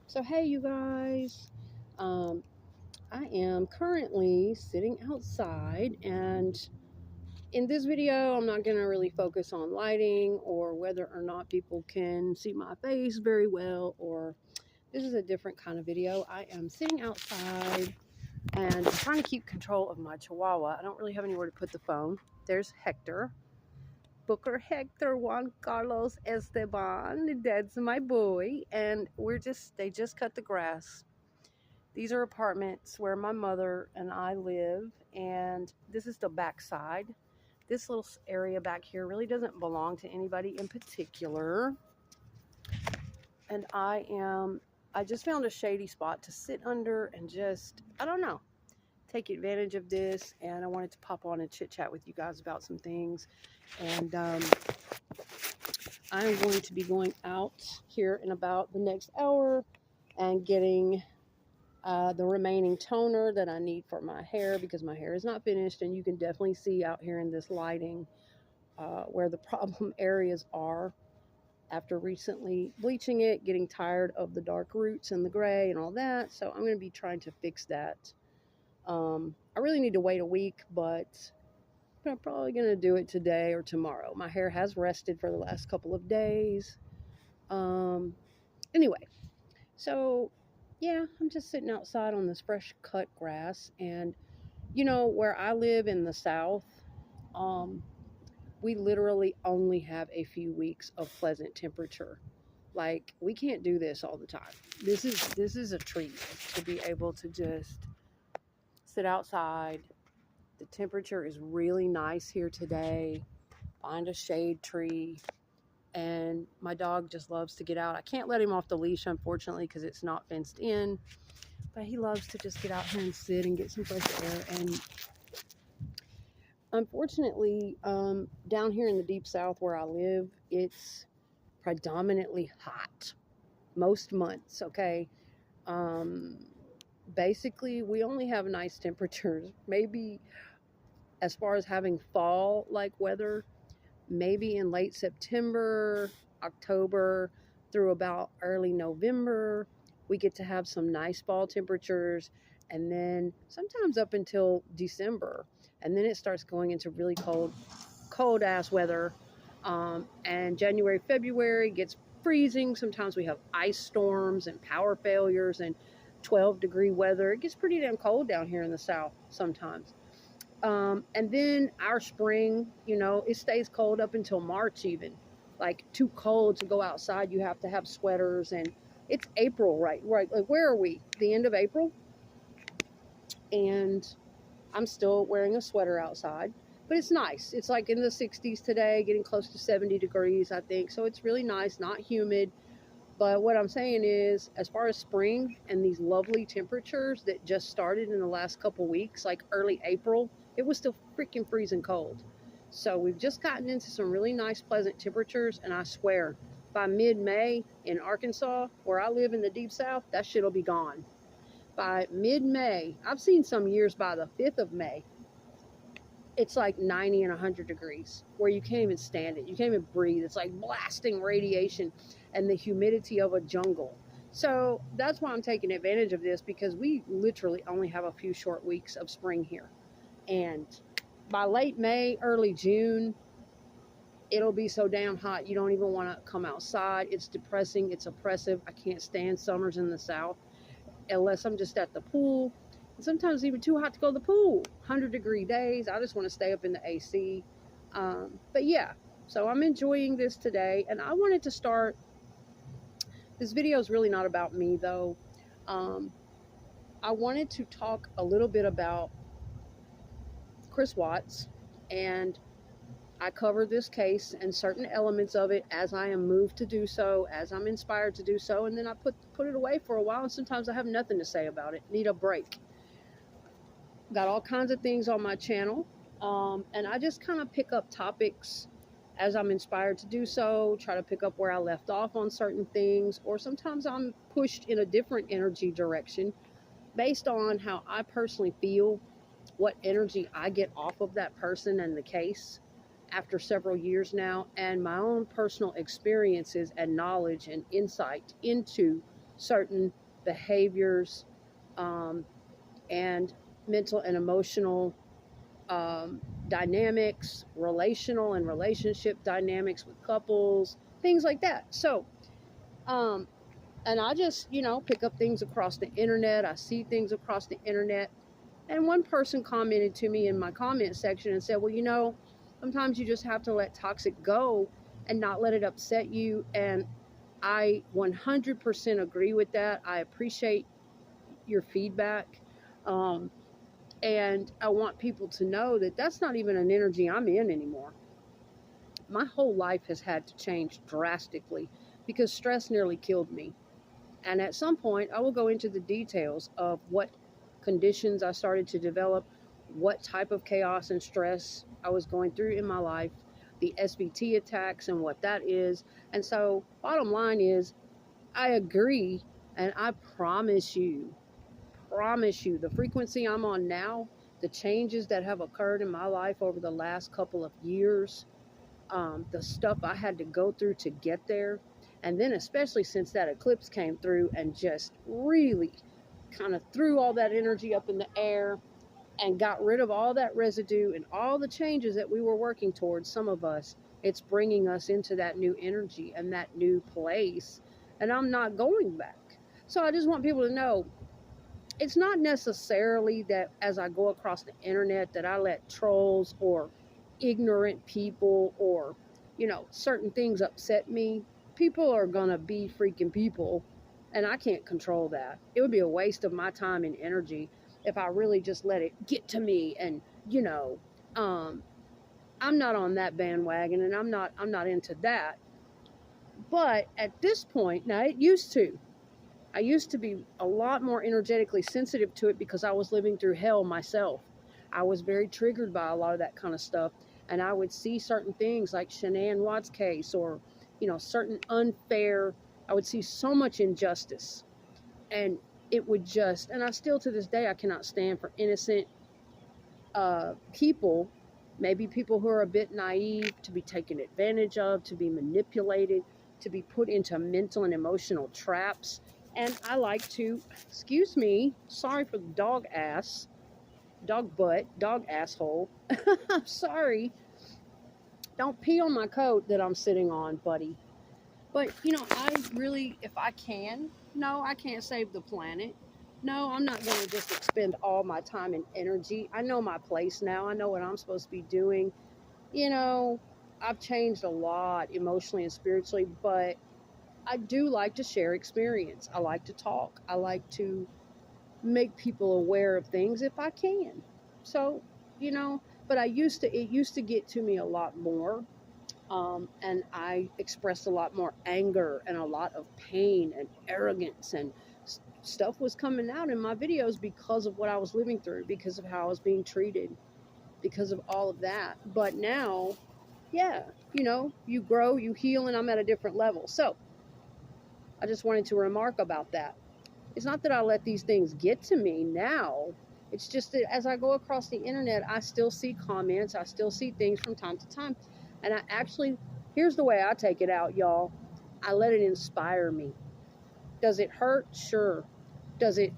So hey you guys, I am currently sitting outside, and in this video I'm not going to really focus on lighting or whether or not people can see my face very well, or this is a different kind of video. I am sitting outside and I'm trying to keep control of my Chihuahua. I don't really have anywhere to put the phone. There's Hector. Booker Hector Juan Carlos Esteban, that's my boy, and they just cut the grass. These are apartments where my mother and I live, and this is the back side. This little area back here really doesn't belong to anybody in particular. And I just found a shady spot to sit under and just, I don't know, take advantage of this. And I wanted to pop on and chit chat with you guys about some things. And I'm going to be going out here in about the next hour and getting the remaining toner that I need for my hair, because my hair is not finished, and you can definitely see out here in this lighting where the problem areas are after recently bleaching it, getting tired of the dark roots and the gray and all that. So I'm going to be trying to fix that. I really need to wait a week, but I'm probably going to do it today or tomorrow. My hair has rested for the last couple of days. Anyway, so yeah, I'm just sitting outside on this fresh cut grass. And you know, where I live in the South, we literally only have a few weeks of pleasant temperature. Like, we can't do this all the time. This is a treat to be able to just sit outside. The temperature is really nice here today. Find a shade tree. And my dog just loves to get out. I can't let him off the leash, unfortunately, because it's not fenced in. But he loves to just get out here and sit and get some fresh air. And unfortunately, down here in the deep South where I live, it's predominantly hot most months, okay? Basically, we only have nice temperatures. Maybe as far as having fall-like weather, maybe in late September, October, through about early November, we get to have some nice fall temperatures, and then sometimes up until December, and then it starts going into really cold ass weather. And January, February gets freezing. Sometimes we have ice storms and power failures and 12-degree weather. It gets pretty damn cold down here in the South sometimes. And then our spring, you know, it stays cold up until March even. Like, too cold to go outside. You have to have sweaters, and it's April, right? Right. Like, where are we? The end of April? And I'm still wearing a sweater outside, but it's nice. It's like in the 60s today, getting close to 70 degrees, I think. So it's really nice, not humid. But what I'm saying is, as far as spring and these lovely temperatures that just started in the last couple weeks, like early April, it was still freaking freezing cold. So we've just gotten into some really nice, pleasant temperatures. And I swear, by mid-May in Arkansas, where I live in the deep South, that shit'll be gone. By mid-May, I've seen some years by the 5th of May, it's like 90 and 100 degrees where you can't even stand it. You can't even breathe. It's like blasting radiation and the humidity of a jungle. So that's why I'm taking advantage of this, because we literally only have a few short weeks of spring here. And by late May, early June, it'll be so damn hot you don't even want to come outside. It's depressing. It's oppressive. I can't stand summers in the South unless I'm just at the pool. Sometimes even too hot to go to the pool. 100-degree days. I just want to stay up in the AC. But yeah, so I'm enjoying this today. And I wanted to start. This video is really not about me, though. I wanted to talk a little bit about Chris Watts. And I cover this case and certain elements of it as I am moved to do so, as I'm inspired to do so. And then I put it away for a while. And sometimes I have nothing to say about it. Need a break. Got all kinds of things on my channel, and I just kind of pick up topics as I'm inspired to do so, try to pick up where I left off on certain things, or sometimes I'm pushed in a different energy direction based on how I personally feel, what energy I get off of that person and the case after several years now, and my own personal experiences and knowledge and insight into certain behaviors, um, and mental and emotional dynamics, relational and relationship dynamics with couples, things like that. So, um, and I just, pick up things across the internet. I see things across the internet. And one person commented to me in my comment section and said, well, sometimes you just have to let toxic go and not let it upset you. And I 100% agree with that. I appreciate your feedback. Um, and I want people to know that that's not even an energy I'm in anymore. My whole life has had to change drastically because stress nearly killed me. And at some point, I will go into the details of what conditions I started to develop, what type of chaos and stress I was going through in my life, the SBT attacks and what that is. And so, bottom line is, I agree, and I promise you, the frequency I'm on now, the changes that have occurred in my life over the last couple of years, the stuff I had to go through to get there. And then, especially since that eclipse came through and just really kind of threw all that energy up in the air and got rid of all that residue and all the changes that we were working towards, some of us, it's bringing us into that new energy and that new place. And I'm not going back. So I just want people to know it's not necessarily that as I go across the internet that I let trolls or ignorant people or, certain things upset me. People are going to be freaking people, and I can't control that. It would be a waste of my time and energy if I really just let it get to me. And, um, I'm not on that bandwagon, and I'm not into that. But at this point, now it used to. I used to be a lot more energetically sensitive to it because I was living through hell myself. I was very triggered by a lot of that kind of stuff. And I would see certain things like Shanann Watts' case or, certain unfair, I would see so much injustice. And it would just, and I still to this day, I cannot stand for innocent people, maybe people who are a bit naive, to be taken advantage of, to be manipulated, to be put into mental and emotional traps. And I like to, excuse me, sorry for the dog ass, dog butt, dog asshole. I'm sorry. Don't pee on my coat that I'm sitting on, buddy. But, I really, if I can, no, I can't save the planet. No, I'm not going to just expend all my time and energy. I know my place now. I know what I'm supposed to be doing. I've changed a lot emotionally and spiritually, but I do like to share experience. I like to talk. I like to make people aware of things if I can. So, but it used to get to me a lot more. And I expressed a lot more anger and a lot of pain and arrogance, and stuff was coming out in my videos because of what I was living through, because of how I was being treated, because of all of that. But now, yeah, you grow, you heal, and I'm at a different level. So I just wanted to remark about that. It's not that I let these things get to me now. It's just that as I go across the internet, I still see comments, I still see things from time to time. And I actually, here's the way I take it out, y'all. I let it inspire me. Does it hurt? Sure. Does it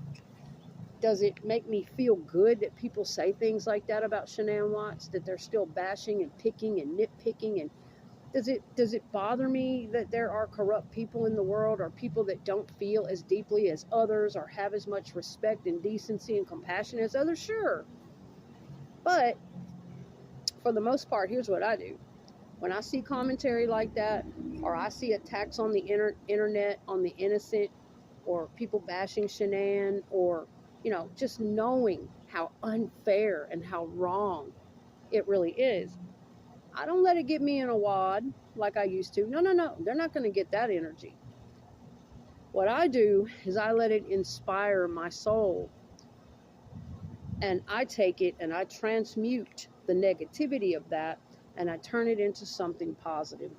make me feel good that people say things like that about Shanann Watts, that they're still bashing and picking and nitpicking? And does it bother me that there are corrupt people in the world, or people that don't feel as deeply as others, or have as much respect and decency and compassion as others? Sure. But for the most part, here's what I do. When I see commentary like that, or I see attacks on the internet on the innocent, or people bashing Shanann, or, just knowing how unfair and how wrong it really is, I don't let it get me in a wad like I used to. No, no, no. They're not going to get that energy. What I do is I let it inspire my soul. And I take it and I transmute the negativity of that, and I turn it into something positive.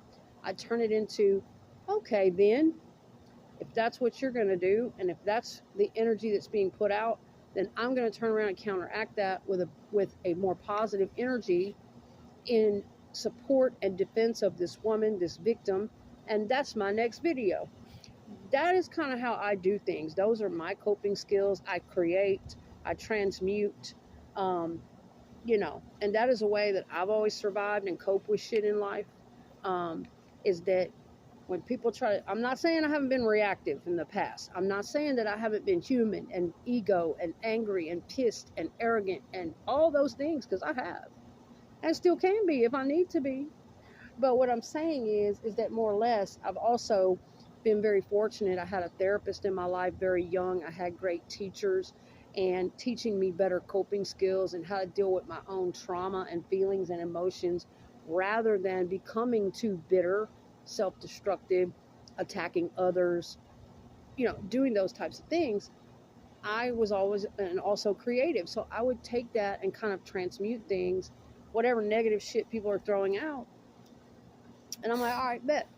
I turn it into, okay, then, if that's what you're going to do, and if that's the energy that's being put out, then I'm going to turn around and counteract that with a more positive energy in support and defense of this woman, this victim, and that's my next video. that is kind of how I do things. Those are my coping skills. I create, I transmute, um, and that is a way that I've always survived and cope with shit in life. Um, is that when people try, I'm not saying I haven't been reactive in the past. I'm not saying that I haven't been human and ego and angry and pissed and arrogant and all those things, because I have and still can be if I need to be. But what I'm saying is that more or less, I've also been very fortunate. I had a therapist in my life very young. I had great teachers and teaching me better coping skills and how to deal with my own trauma and feelings and emotions rather than becoming too bitter, self-destructive, attacking others, doing those types of things. I was always and also creative. So I would take that and kind of transmute things, whatever negative shit people are throwing out. And I'm like, all right, bet.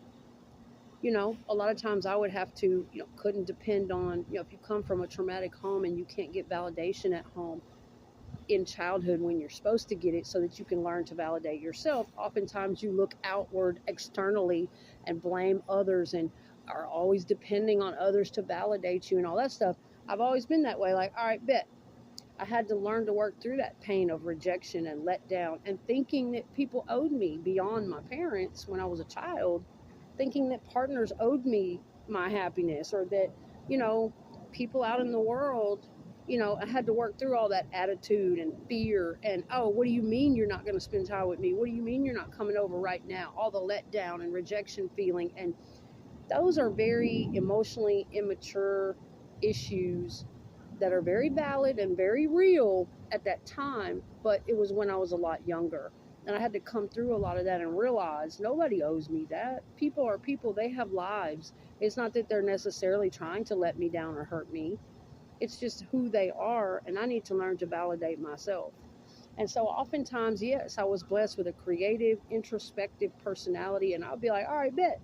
A lot of times I would have to, couldn't depend on, if you come from a traumatic home and you can't get validation at home in childhood when you're supposed to get it so that you can learn to validate yourself. Oftentimes you look outward externally and blame others and are always depending on others to validate you and all that stuff. I've always been that way. Like, all right, bet. I had to learn to work through that pain of rejection and letdown and thinking that people owed me beyond my parents when I was a child, thinking that partners owed me my happiness or that, you know, people out in the world, I had to work through all that attitude and fear and, oh, what do you mean you're not going to spend time with me? What do you mean you're not coming over right now? All the letdown and rejection feeling. And those are very emotionally immature issues that are very valid and very real at that time, but it was when I was a lot younger. And I had to come through a lot of that and realize nobody owes me that. People are people, they have lives. It's not that they're necessarily trying to let me down or hurt me. It's just who they are, and I need to learn to validate myself. And so oftentimes, yes, I was blessed with a creative, introspective personality, and I'll be like, all right, bet.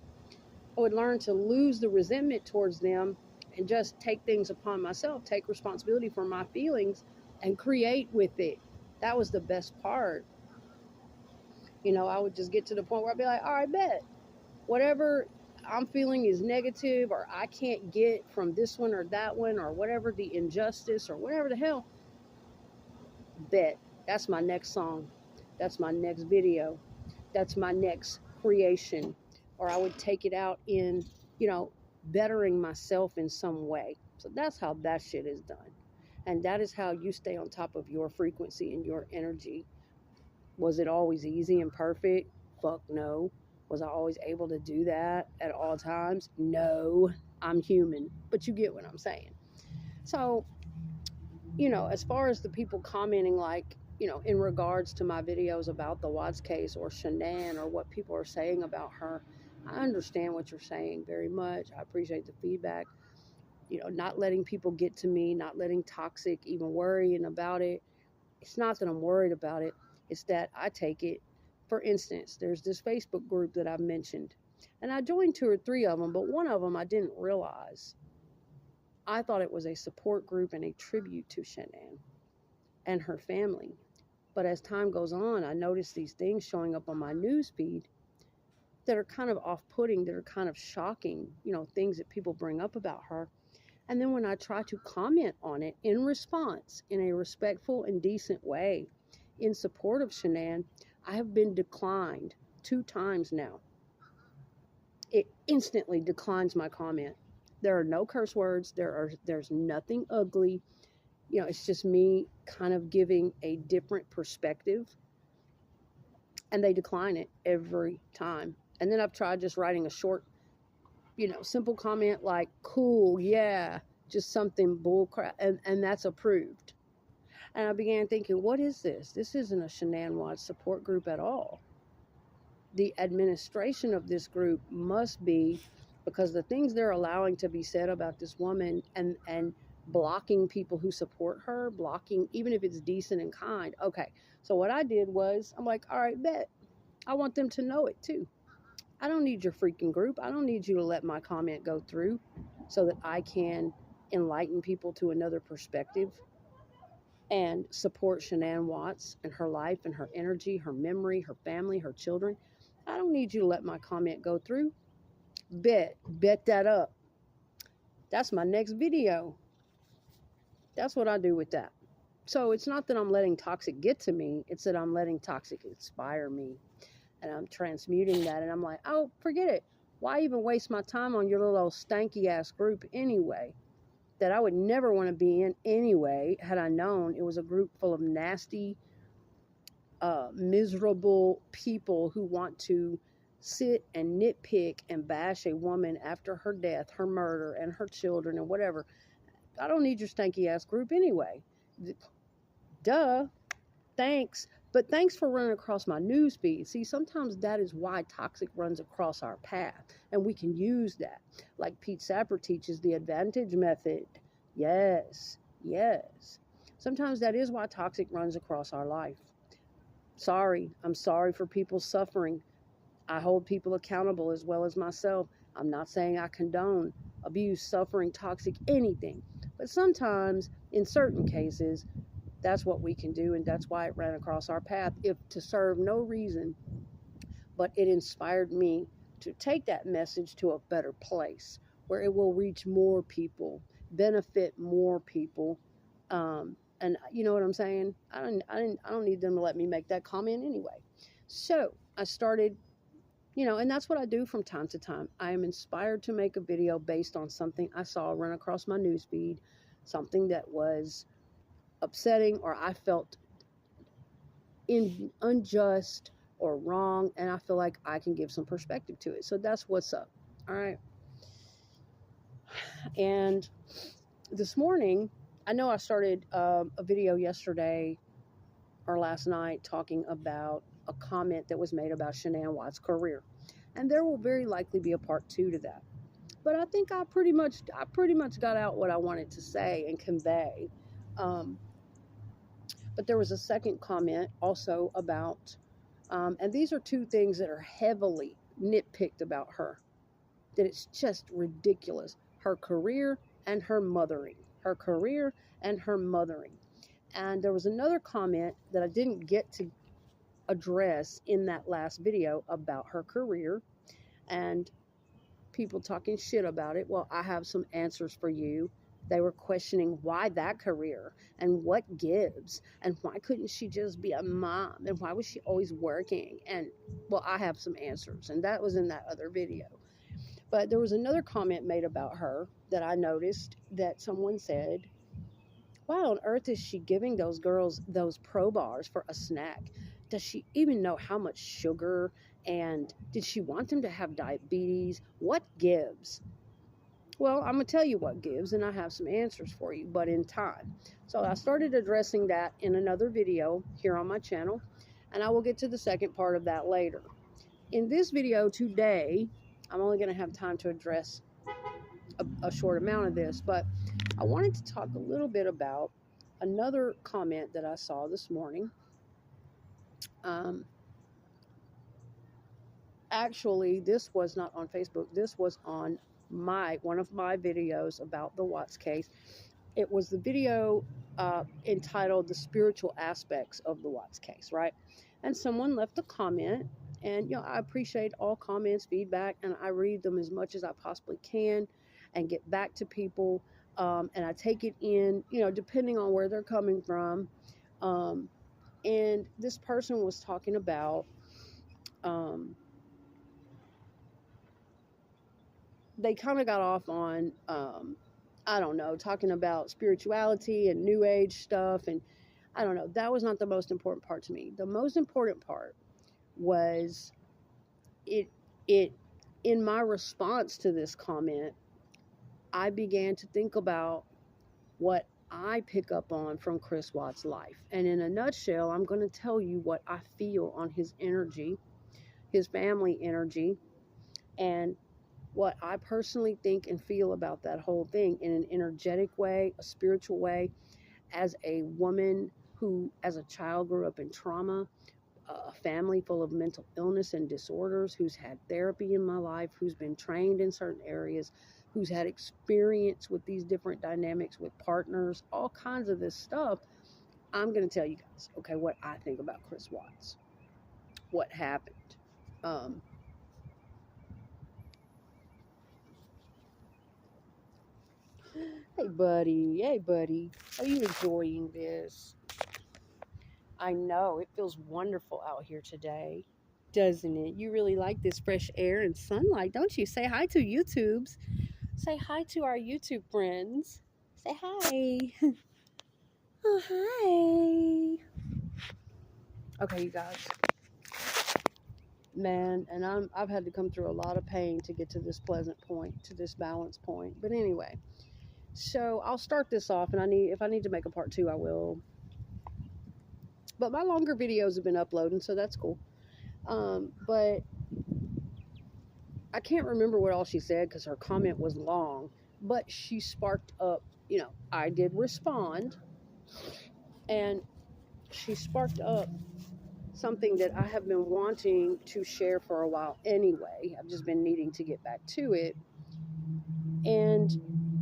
I would learn to lose the resentment towards them and just take things upon myself, take responsibility for my feelings and create with it. That was the best part. I would just get to the point where I'd be like, all right, bet. Whatever I'm feeling is negative or I can't get from this one or that one or whatever the injustice or whatever the hell, bet. That's my next song. That's my next video. That's my next creation. Or I would take it out in, bettering myself in some way. So that's how that shit is done. And that is how you stay on top of your frequency and your energy. Was it always easy and perfect? Fuck no. Was I always able to do that at all times? No. I'm human. But you get what I'm saying. So, as far as the people commenting, like, in regards to my videos about the Watts case or Shanann or what people are saying about her, I understand what you're saying very much. I appreciate the feedback. Not letting people get to me, not letting toxic even worrying about it. It's not that I'm worried about it. It's that I take it. For instance, there's this Facebook group that I've mentioned, and I joined 2 or 3 of them, but one of them I didn't realize. I thought it was a support group and a tribute to Shanann and her family. But as time goes on, I notice these things showing up on my news feed that are kind of off-putting, that are kind of shocking, things that people bring up about her. And then when I try to comment on it in response, in a respectful and decent way, in support of Shanann, I have been declined 2 times now. It instantly declines my comment. There are no curse words. There's nothing ugly. It's just me kind of giving a different perspective, and they decline it every time. And then I've tried just writing a short, simple comment like, cool, yeah, just something bullcrap, and that's approved. And I began thinking, what is this? This isn't a Shanann Watts support group at all. The administration of this group must be, because the things they're allowing to be said about this woman and blocking people who support her, blocking, even if it's decent and kind. Okay, so what I did was, I'm like, all right, bet. I want them to know it too. I don't need your freaking group. I don't need you to let my comment go through so that I can enlighten people to another perspective and support Shanann Watts and her life and her energy, her memory, her family, her children. I don't need you to let my comment go through. Bet that up. That's my next video. That's what I do with that. So it's not that I'm letting toxic get to me, it's that I'm letting toxic inspire me. And I'm transmuting that. And I'm like, oh, forget it. Why even waste my time on your little old stanky ass group anyway? That I would never want to be in anyway, had I known it was a group full of nasty, miserable people who want to sit and nitpick and bash a woman after her death, her murder, and her children and whatever. I don't need your stanky ass group anyway. Duh. Thanks. But thanks for running across my news feed. See, sometimes that is why toxic runs across our path, and we can use that. Like Pete Sapper teaches the advantage method. Yes, yes. Sometimes that is why toxic runs across our life. Sorry, I'm sorry for people's suffering. I hold people accountable as well as myself. I'm not saying I condone abuse, suffering, toxic, anything. But sometimes, in certain cases, that's what we can do, and that's why it ran across our path, if to serve no reason, but it inspired me to take that message to a better place where it will reach more people, benefit more people. And you know what I'm saying? I don't need them to let me make that comment anyway. So I started, and that's what I do from time to time. I am inspired to make a video based on something I saw run across my newsfeed, something that was upsetting or I felt unjust or wrong, and I feel like I can give some perspective to it. So that's what's up. All right. And this morning, I know I started a video yesterday or last night talking about a comment that was made about Shanann Watts' career, and there will very likely be a part 2 to that. But I think I pretty much got out what I wanted to say and convey. But there was a second comment also about, and these are two things that are heavily nitpicked about her, that it's just ridiculous. Her career and her mothering. Her career and her mothering. And there was another comment that I didn't get to address in that last video about her career and people talking shit about it. Well, I have some answers for you. They were questioning why that career and what gives and why couldn't she just be a mom and why was she always working? And well, I have some answers, and that was in that other video. But there was another comment made about her that I noticed, that someone said, why on earth is she giving those girls those pro bars for a snack? Does she even know how much sugar? And did she want them to have diabetes? What gives? Well, I'm going to tell you what gives, and I have some answers for you, but in time. So I started addressing that in another video here on my channel, and I will get to the second part of that later. In this video today, I'm only going to have time to address a short amount of this, but I wanted to talk a little bit about another comment that I saw this morning. Actually, this was not on Facebook. This was on one of my videos about the Watts case. It was the video entitled "The Spiritual Aspects of the Watts Case," right? And someone left a comment, and I appreciate all comments, feedback, and I read them as much as I possibly can and get back to people. And I take it in, depending on where they're coming from. And this person was talking about they kind of got off on, I don't know, talking about spirituality and new age stuff. And I don't know, that was not the most important part to me. The most important part was it in my response to this comment, I began to think about what I pick up on from Chris Watts' life. And in a nutshell, I'm going to tell you what I feel on his energy, his family energy, and what I personally think and feel about that whole thing in an energetic way, a spiritual way, as a woman who, as a child, grew up in trauma, a family full of mental illness and disorders, who's had therapy in my life, who's been trained in certain areas, who's had experience with these different dynamics with partners, all kinds of this stuff. I'm going to tell you guys, okay, what I think about Chris Watts, what happened. Hey, buddy. Hey, buddy. Are you enjoying this? I know it feels wonderful out here today, doesn't it? You really like this fresh air and sunlight, don't you? Say hi to YouTubes. Say hi to our YouTube friends. Say hi. Oh, hi. Okay, you guys. Man, and I've had to come through a lot of pain to get to this pleasant point, to this balance point. But anyway, so I'll start this off, and if I need to make a part 2, I will. But my longer videos have been uploading, so that's cool. But I can't remember what all she said because her comment was long, but she sparked up, I did respond, and she sparked up something that I have been wanting to share for a while anyway. I've just been needing to get back to it. And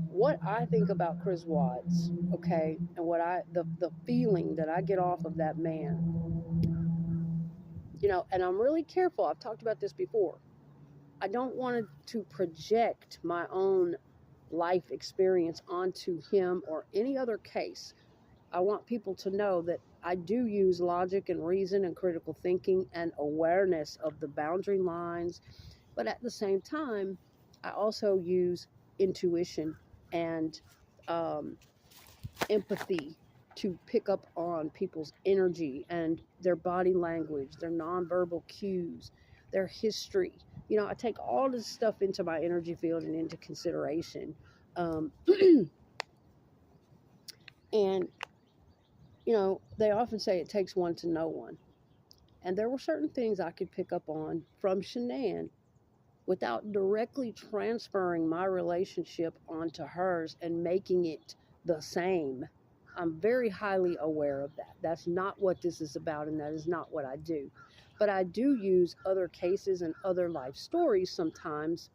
what I think about Chris Watts, okay, and the feeling that I get off of that man, and I'm really careful. I've talked about this before. I don't want to project my own life experience onto him or any other case. I want people to know that I do use logic and reason and critical thinking and awareness of the boundary lines, but at the same time, I also use intuition and um, empathy to pick up on people's energy and their body language, their nonverbal cues, their history. I take all this stuff into my energy field and into consideration. Um, and, they often say it takes one to know one. And there were certain things I could pick up on from Shanann without directly transferring my relationship onto hers and making it the same. I'm very highly aware of that. That's not what this is about, and that is not what I do. But I do use other cases and other life stories sometimes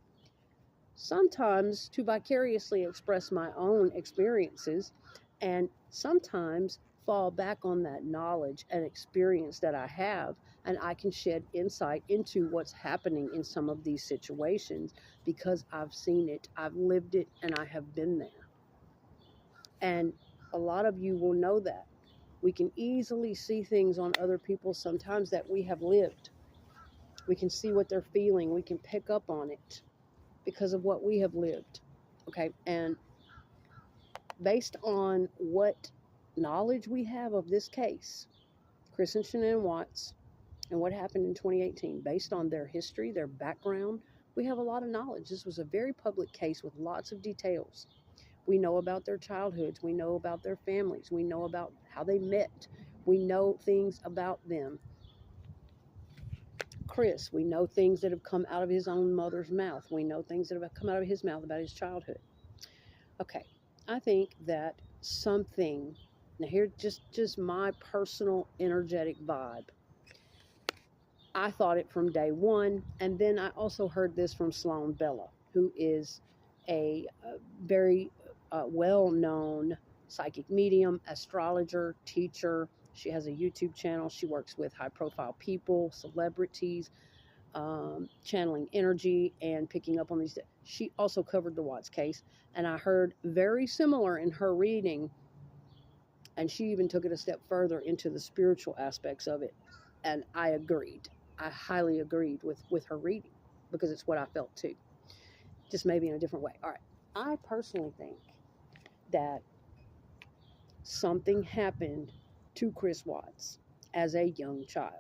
to vicariously express my own experiences, and sometimes fall back on that knowledge and experience that I have, and I can shed insight into what's happening in some of these situations because I've seen it, I've lived it, and I have been there. And a lot of you will know that. We can easily see things on other people sometimes that we have lived. We can see what they're feeling, we can pick up on it because of what we have lived. Okay, and based on what knowledge we have of this case, Chris and Shanann Watts, and what happened in 2018, based on their history, their background, we have a lot of knowledge. This was a very public case with lots of details. We know about their childhoods. We know about their families. We know about how they met. We know things about them. Chris, we know things that have come out of his own mother's mouth. We know things that have come out of his mouth about his childhood. Okay, I think that something, now here, just my personal energetic vibe. I thought it from day one, and then I also heard this from Sloan Bella, who is a very well-known psychic medium, astrologer, teacher. She has a YouTube channel. She works with high-profile people, celebrities, channeling energy and picking up on these. She also covered the Watts case, and I heard very similar in her reading, and she even took it a step further into the spiritual aspects of it, and I agreed. I highly agreed with her reading because it's what I felt too, just maybe in a different way. All right, I personally think that something happened to Chris Watts as a young child.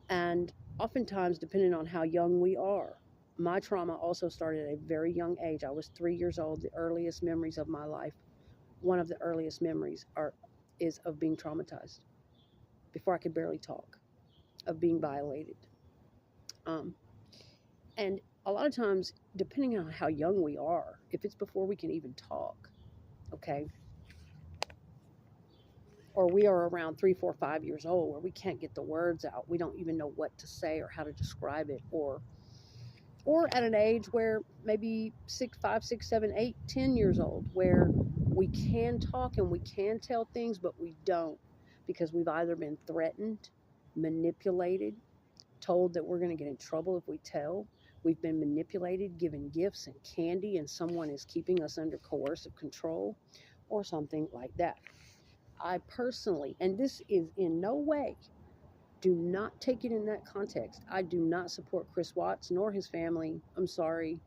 And oftentimes, depending on how young we are, my trauma also started at a very young age. I was 3 years old. The earliest memories of my life, one of the earliest memories is of being traumatized before I could barely talk, of being violated. And a lot of times, depending on how young we are, if it's before we can even talk, okay, or we are around 3, 4, 5 years old where we can't get the words out, we don't even know what to say or how to describe it, or at an age where maybe 6, 5, 6, 7, 8, 10 years old, where we can talk and we can tell things, but we don't because we've either been threatened, manipulated, told that we're going to get in trouble if we tell. We've been manipulated, given gifts and candy, and someone is keeping us under coercive control or something like that. I personally, and this is in no way, do not take it in that context. I do not support Chris Watts nor his family. I'm sorry.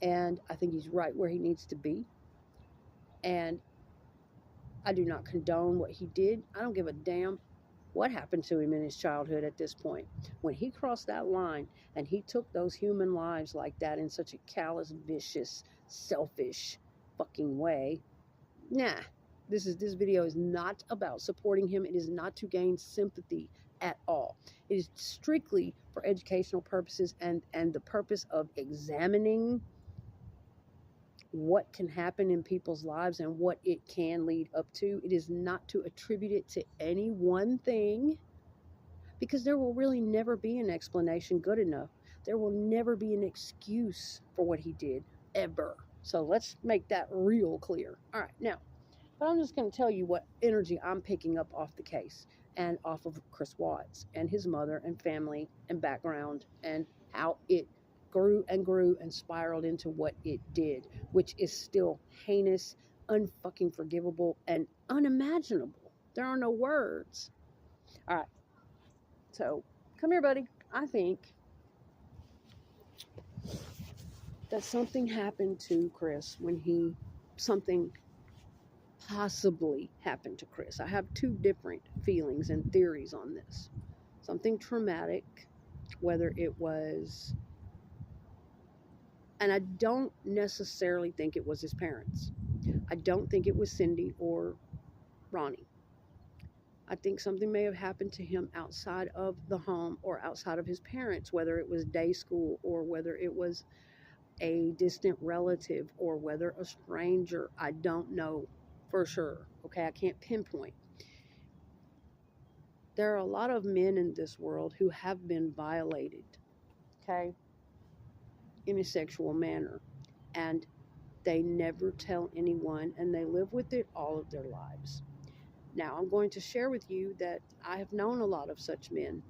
And I think he's right where he needs to be. And I do not condone what he did. I don't give a damn what happened to him in his childhood at this point. When he crossed that line and he took those human lives like that in such a callous, vicious, selfish fucking way, nah. This video is not about supporting him. It is not to gain sympathy at all. It is strictly for educational purposes and the purpose of examining what can happen in people's lives and what it can lead up to. It is not to attribute it to any one thing, because there will really never be an explanation good enough. There will never be an excuse for what he did, ever. So let's make that real clear. All right, now, but I'm just going to tell you what energy I'm picking up off the case and off of Chris Watts and his mother and family and background, and how it grew and spiraled into what it did, which is still heinous, unfucking forgivable, and unimaginable. There are no words. All right. So, come here, buddy. I think that something happened to Chris when something possibly happened to Chris. I have two different feelings and theories on this. Something traumatic, whether it was, and I don't necessarily think it was his parents. I don't think it was Cindy or Ronnie. I think something may have happened to him outside of the home or outside of his parents, whether it was day school or whether it was a distant relative or whether a stranger. I don't know for sure. Okay, I can't pinpoint. There are a lot of men in this world who have been violated, okay, in a sexual manner, and they never tell anyone, and they live with it all of their lives. Now, I'm going to share with you that I have known a lot of such men.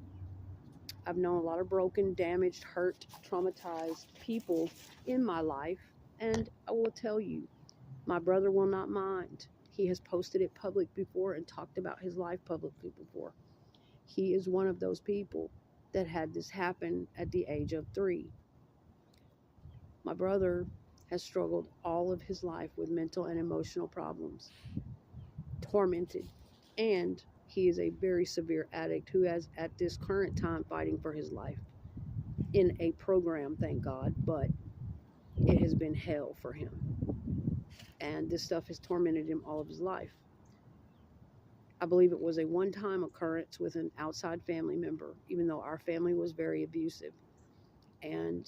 I've known a lot of broken, damaged, hurt, traumatized people in my life, and I will tell you, my brother will not mind. He has posted it public before and talked about his life publicly before. He is one of those people that had this happen at the age of 3. My brother has struggled all of his life with mental and emotional problems, tormented, and he is a very severe addict who is at this current time fighting for his life in a program, thank God, but it has been hell for him. And this stuff has tormented him all of his life. I believe it was a one-time occurrence with an outside family member, even though our family was very abusive. And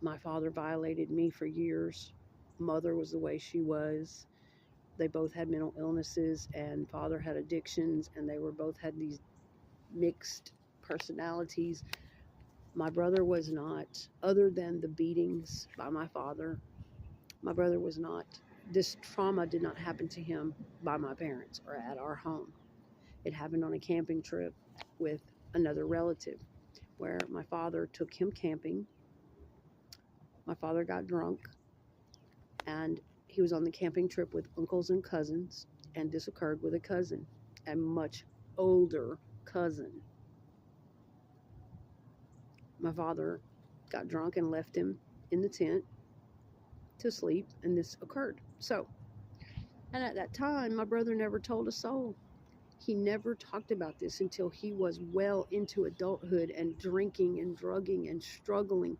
my father violated me for years. Mother was the way she was. They both had mental illnesses, and father had addictions, and they both had these mixed personalities. My brother was not, other than the beatings by my father, my brother was not. This trauma did not happen to him by my parents or at our home. It happened on a camping trip with another relative where my father took him camping. My father got drunk, and he was on the camping trip with uncles and cousins, and this occurred with a cousin, a much older cousin. My father got drunk and left him in the tent to sleep, and this occurred. So, and at that time, my brother never told a soul. He never talked about this until he was well into adulthood and drinking and drugging and struggling.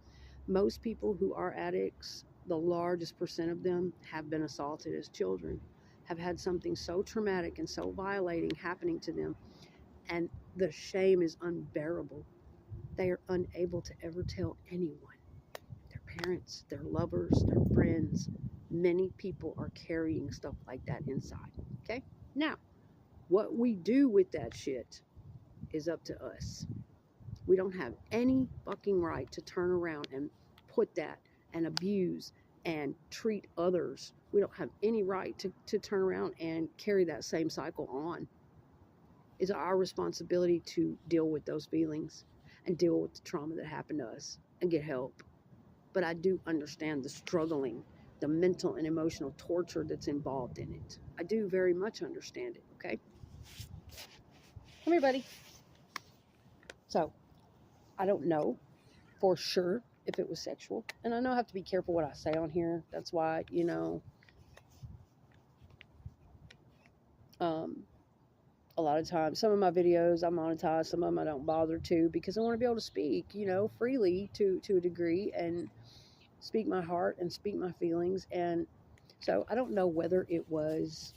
Most people who are addicts, the largest percent of them, have been assaulted as children, have had something so traumatic and so violating happening to them, and the shame is unbearable. They are unable to ever tell anyone, their parents, their lovers, their friends. Many people are carrying stuff like that inside. Okay? Now, what we do with that shit is up to us. We don't have any fucking right to turn around and put that and abuse and treat others. We don't have any right to turn around and carry that same cycle on. It's our responsibility to deal with those feelings and deal with the trauma that happened to us and get help. But I do understand the struggling, the mental and emotional torture that's involved in it. I do very much understand it, okay? Come here, buddy. So, I don't know for sure if it was sexual. And I know I have to be careful what I say on here. That's why, a lot of times, some of my videos I monetize, some of them I don't bother to because I want to be able to speak, freely to a degree and speak my heart and speak my feelings. And so I don't know whether it was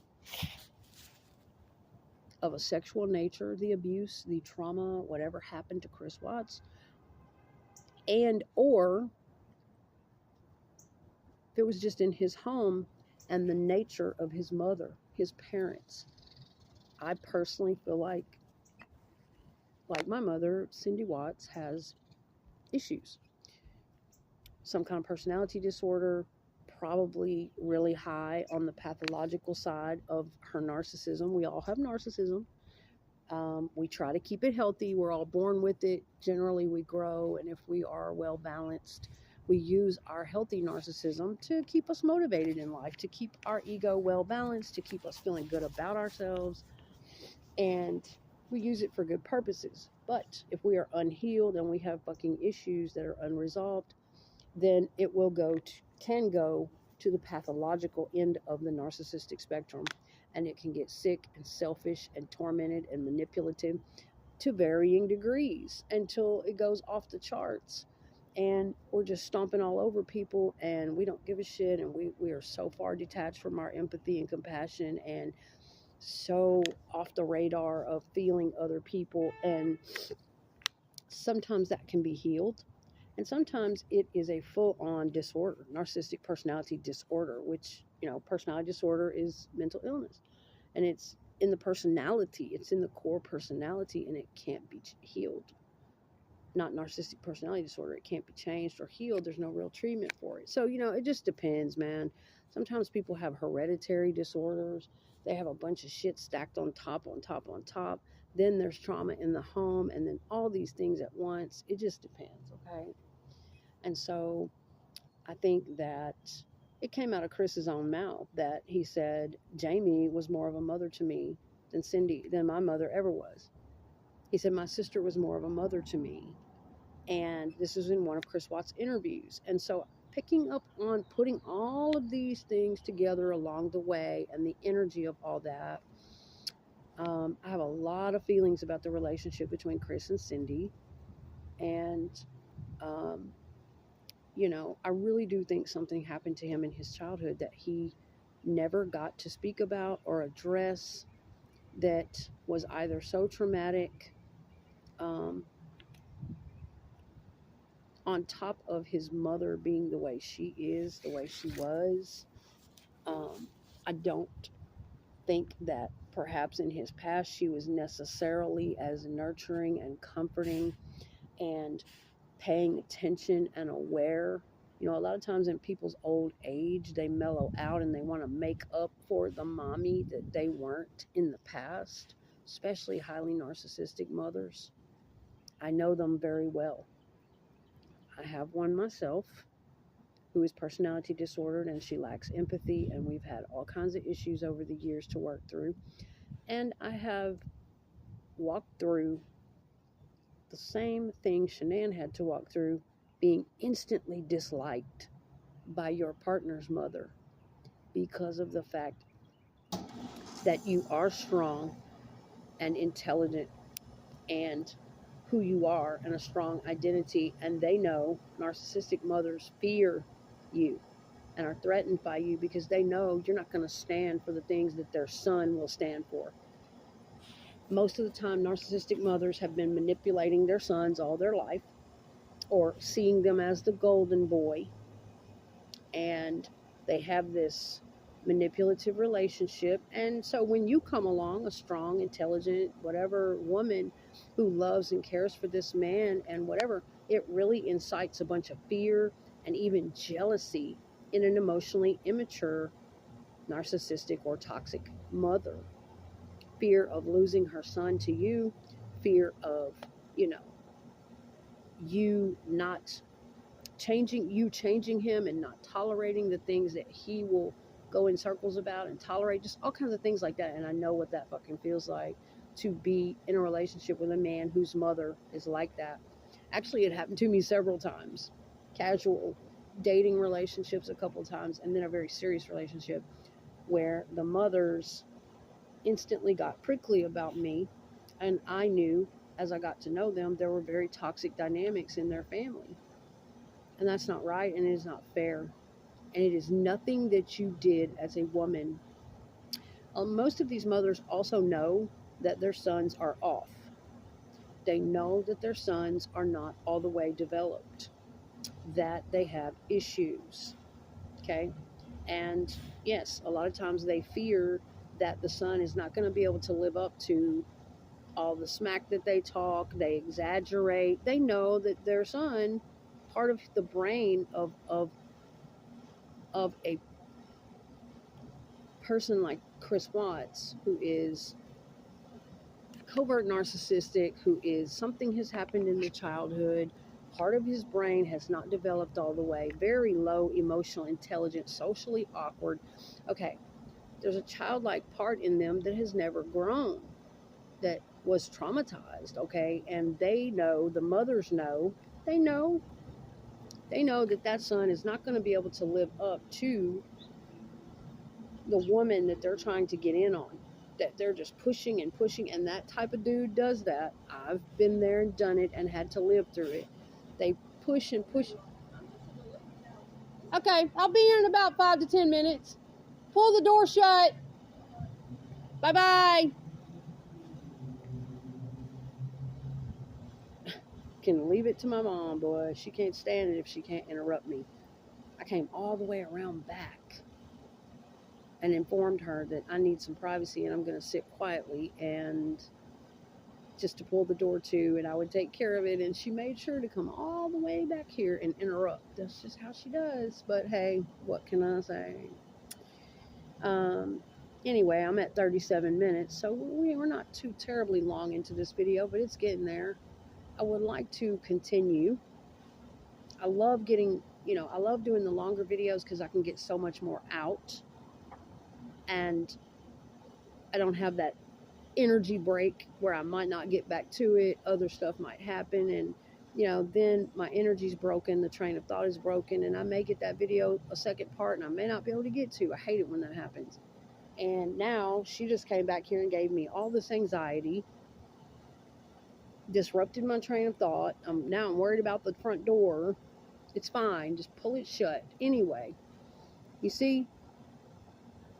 of a sexual nature, the abuse, the trauma, whatever happened to Chris Watts, and or if it was just in his home and the nature of his mother, his parents. I personally feel like my mother, Cindy Watts, has issues. Some kind of personality disorder, probably really high on the pathological side of her narcissism. We all have narcissism. We try to keep it healthy. We're all born with it. Generally, we grow, and if we are well balanced, we use our healthy narcissism to keep us motivated in life, to keep our ego well balanced, to keep us feeling good about ourselves, and we use it for good purposes. But if we are unhealed and we have fucking issues that are unresolved, then it can go to the pathological end of the narcissistic spectrum, and it can get sick and selfish and tormented and manipulative to varying degrees until it goes off the charts, and we're just stomping all over people and we don't give a shit, and we are so far detached from our empathy and compassion and so off the radar of feeling other people. And sometimes that can be healed, and sometimes it is a full-on disorder, narcissistic personality disorder, which, personality disorder is mental illness. And it's in the personality, it's in the core personality, and it can't be healed. Not narcissistic personality disorder. It can't be changed or healed. There's no real treatment for it. So, it just depends, man. Sometimes people have hereditary disorders. They have a bunch of shit stacked on top, on top, on top. Then there's trauma in the home, and then all these things at once. It just depends, okay? And so I think that it came out of Chris's own mouth that he said Jamie was more of a mother to me than my mother ever was. He said my sister was more of a mother to me. And this is in one of Chris Watts' interviews. And so picking up on putting all of these things together along the way and the energy of all that, I have a lot of feelings about the relationship between Chris and Cindy. And, I really do think something happened to him in his childhood that he never got to speak about or address, that was either so traumatic, on top of his mother being the way she is, the way she was. I don't think that perhaps in his past she was necessarily as nurturing and comforting and paying attention and aware. A lot of times in people's old age, they mellow out and they want to make up for the mommy that they weren't in the past, especially highly narcissistic mothers. I know them very well. I have one myself who is personality disordered, and she lacks empathy, and we've had all kinds of issues over the years to work through. And I have walked through the same thing Shanann had to walk through, being instantly disliked by your partner's mother because of the fact that you are strong and intelligent and who you are and a strong identity, and they know narcissistic mothers fear you and are threatened by you because they know you're not going to stand for the things that their son will stand for. Most of the time, narcissistic mothers have been manipulating their sons all their life or seeing them as the golden boy, and they have this manipulative relationship. And so when you come along, a strong, intelligent, whatever woman who loves and cares for this man and whatever, it really incites a bunch of fear and even jealousy in an emotionally immature, narcissistic, or toxic mother. Fear of losing her son to you, fear of, you not changing him and not tolerating the things that he will go in circles about and tolerate, just all kinds of things like that. And I know what that fucking feels like, to be in a relationship with a man whose mother is like that. Actually, it happened to me several times. Casual dating relationships a couple of times, and then a very serious relationship where the mothers instantly got prickly about me, and I knew as I got to know them there were very toxic dynamics in their family. And that's not right, and it is not fair. And it is nothing that you did as a woman. Most of these mothers also know that their sons are off. They know that their sons are not all the way developed, that they have issues. Okay. And yes, a lot of times they fear that the son is not going to be able to live up to all the smack that they talk. They exaggerate. They know that their son, part of the brain of a person like Chris Watts, who is covert narcissistic, who is something has happened in the childhood, part of his brain has not developed all the way, very low emotional intelligence, socially awkward. Okay, there's a childlike part in them that has never grown, that was traumatized. Okay, and they know, the mothers know, they know they know that that son is not going to be able to live up to the woman that they're trying to get in on, that they're just pushing and pushing. And that type of dude does that. I've been there and done it and had to live through it. They push and push. Okay, I'll be here in about 5 to 10 minutes. Pull the door shut. Bye bye. Can leave it to my mom, boy. She can't stand it if she can't interrupt me. I came all the way around back and informed her that I need some privacy and I'm going to sit quietly, and just to pull the door to, and I would take care of it. And she made sure to come all the way back here and interrupt. That's just how she does. But hey, what can I say? Anyway, I'm at 37 minutes, so we're not too terribly long into this video, but it's getting there. I would like to continue. I love getting, I love doing the longer videos because I can get so much more out, and I don't have that energy break where I might not get back to it. Other stuff might happen, and then my energy's broken, the train of thought is broken, and I may get that video a second part and I may not be able to get to. I hate it when that happens. And now she just came back here and gave me all this anxiety, disrupted my train of thought. Now I'm worried about the front door. It's fine, just pull it shut. Anyway, you see,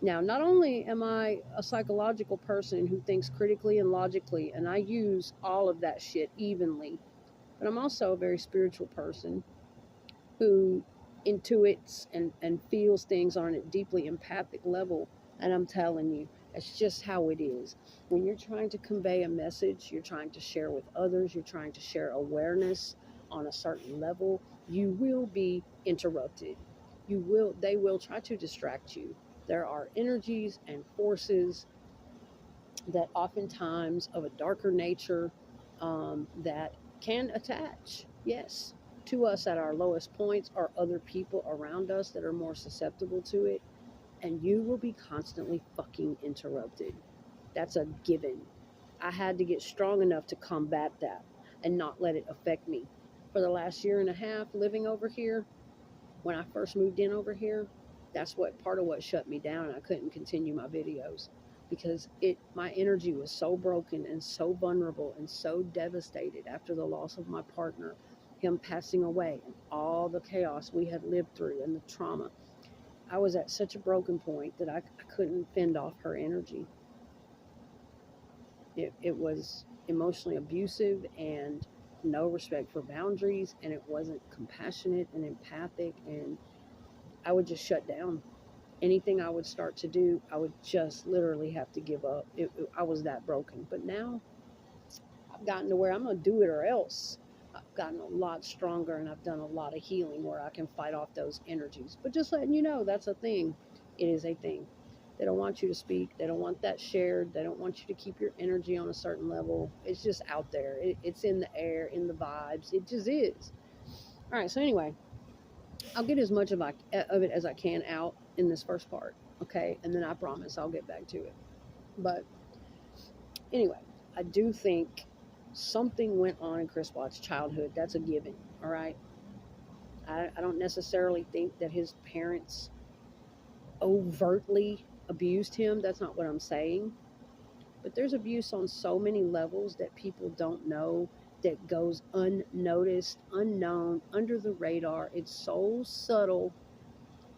now, not only am I a psychological person who thinks critically and logically, and I use all of that shit evenly, but I'm also a very spiritual person who intuits and feels things on a deeply empathic level. And I'm telling you, it's just how it is. When you're trying to convey a message, you're trying to share with others, you're trying to share awareness on a certain level, you will be interrupted. They will try to distract you. There are energies and forces that oftentimes of a darker nature that can attach, yes, to us at our lowest points, or other people around us that are more susceptible to it. And you will be constantly fucking interrupted. That's a given. I had to get strong enough to combat that and not let it affect me. For the last year and a half living over here, when I first moved in over here, that's what part of what shut me down. I couldn't continue my videos because my energy was so broken and so vulnerable and so devastated after the loss of my partner, him passing away, and all the chaos we had lived through and the trauma. I was at such a broken point that I couldn't fend off her energy. It was emotionally abusive and no respect for boundaries, and it wasn't compassionate and empathic, and I would just shut down. Anything I would start to do, I would just literally have to give up. I was that broken. But now I've gotten to where I'm going to do it or else. I've gotten a lot stronger, and I've done a lot of healing where I can fight off those energies. But just letting you know, that's a thing. It is a thing. They don't want you to speak. They don't want that shared. They don't want you to keep your energy on a certain level. It's just out there. It's in the air, in the vibes. It just is. All right, so anyway, I'll get as much of it as I can out in this first part, okay? And then I promise I'll get back to it. But anyway, I do think something went on in Chris Watt's childhood. That's a given, all right? I don't necessarily think that his parents overtly abused him. That's not what I'm saying. But there's abuse on so many levels that people don't know, that goes unnoticed, unknown, under the radar. It's so subtle.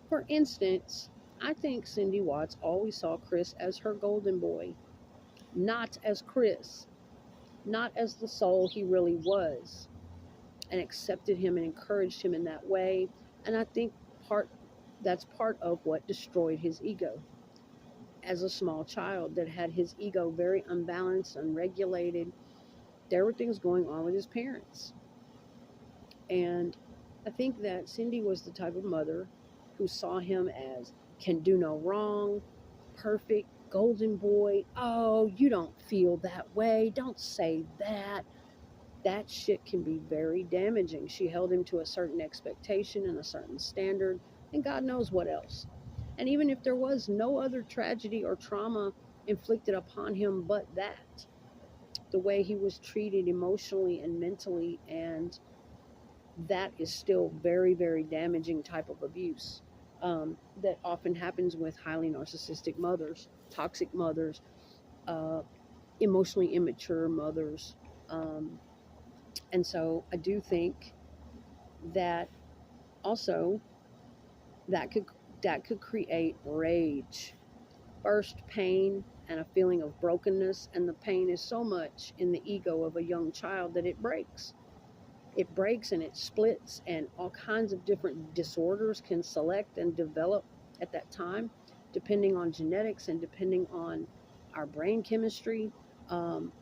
For instance, I think Cindy Watts always saw Chris as her golden boy, not as Chris, not as the soul he really was, and accepted him and encouraged him in that way. And I think part that's part of what destroyed his ego as a small child, that had his ego very unbalanced, unregulated. There were things going on with his parents. And I think that Cindy was the type of mother who saw him as can do no wrong, perfect, golden boy. Oh, you don't feel that way. Don't say that. That shit can be very damaging. She held him to a certain expectation and a certain standard, and God knows what else. And even if there was no other tragedy or trauma inflicted upon him but that, the way he was treated emotionally and mentally, and that is still very, very damaging type of abuse that often happens with highly narcissistic mothers, toxic mothers, uh, emotionally immature mothers. Um, and so I do think that also that could that could create rage, first pain, and a feeling of brokenness. And the pain is so much in the ego of a young child that it breaks. It breaks and it splits, and all kinds of different disorders can select and develop at that time, depending on genetics and depending on our brain chemistry. Um,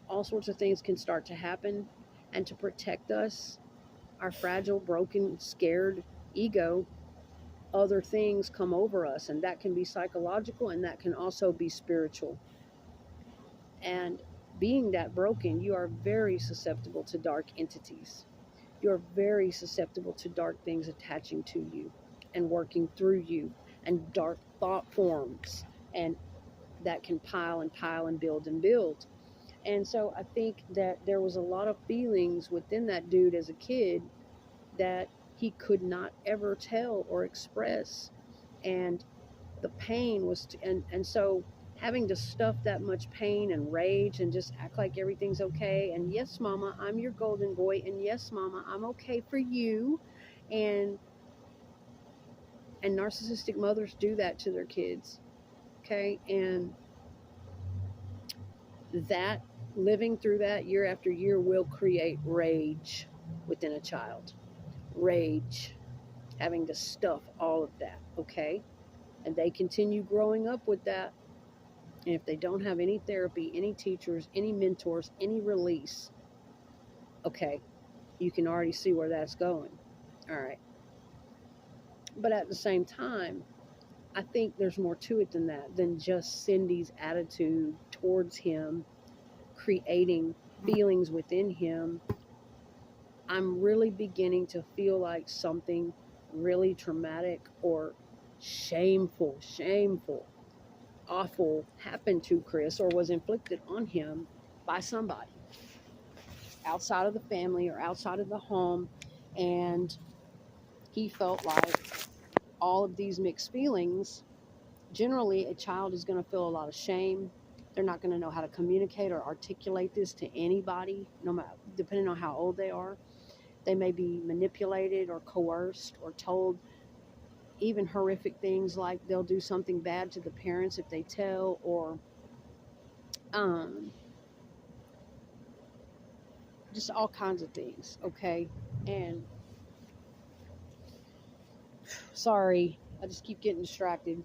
all sorts of things can start to happen. And to protect us, our fragile, broken, scared ego, other things come over us, and that can be psychological and that can also be spiritual. And being that broken, you are very susceptible to dark entities. You're very susceptible to dark things attaching to you and working through you, and dark thought forms, and that can pile and pile and build and build. And so I think that there was a lot of feelings within that dude as a kid that he could not ever tell or express. And the pain was and so having to stuff that much pain and rage and just act like everything's okay, and yes mama, I'm your golden boy, and yes mama, I'm okay for you. and and narcissistic mothers do that to their kids, okay? And that, living through that year after year, will create rage within a child. Rage, having to stuff all of that, okay? And they continue growing up with that. And if they don't have any therapy, any teachers, any mentors, any release, okay, you can already see where that's going. All right. But at the same time, I think there's more to it than that, than just Cindy's attitude towards him, creating feelings within him. I'm really beginning to feel like something really traumatic or shameful, awful happened to Chris, or was inflicted on him by somebody outside of the family or outside of the home. And he felt like all of these mixed feelings. Generally, a child is going to feel a lot of shame. They're not going to know how to communicate or articulate this to anybody, no matter, depending on how old they are. They may be manipulated or coerced or told even horrific things, like they'll do something bad to the parents if they tell, or um, just all kinds of things, okay? And sorry, I just keep getting distracted.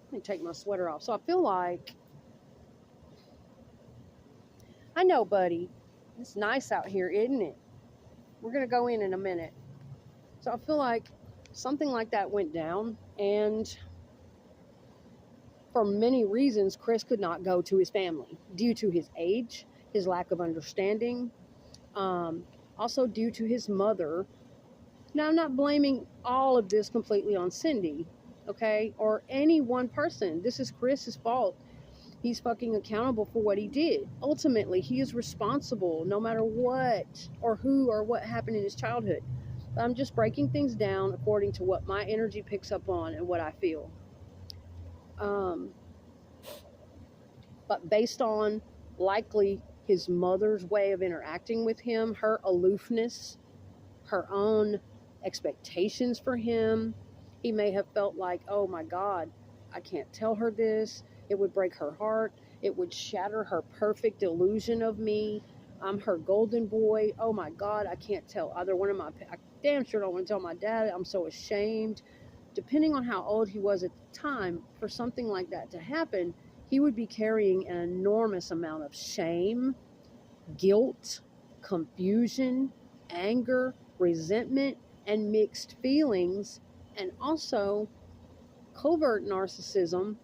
Let me take my sweater off. So I feel like, I know, buddy, it's nice out here, isn't it? We're going to go in a minute. So I feel like something like that went down, and for many reasons, Chris could not go to his family due to his age, his lack of understanding. Um, Also, due to his mother. Now, I'm not blaming all of this completely on Cindy, okay, or any one person. This is Chris's fault. He's fucking accountable for what he did. Ultimately, he is responsible no matter what or who or what happened in his childhood. But I'm just breaking things down according to what my energy picks up on and what I feel. Um, but based on likely his mother's way of interacting with him, her aloofness, her own expectations for him, he may have felt like, oh my God, I can't tell her this. It would break her heart. It would shatter her perfect illusion of me. I'm her golden boy. Oh my God, I can't tell either one of I damn sure don't want to tell my dad. I'm so ashamed. Depending on how old he was at the time, for something like that to happen, he would be carrying an enormous amount of shame, guilt, confusion, anger, resentment, and mixed feelings, and also covert narcissism.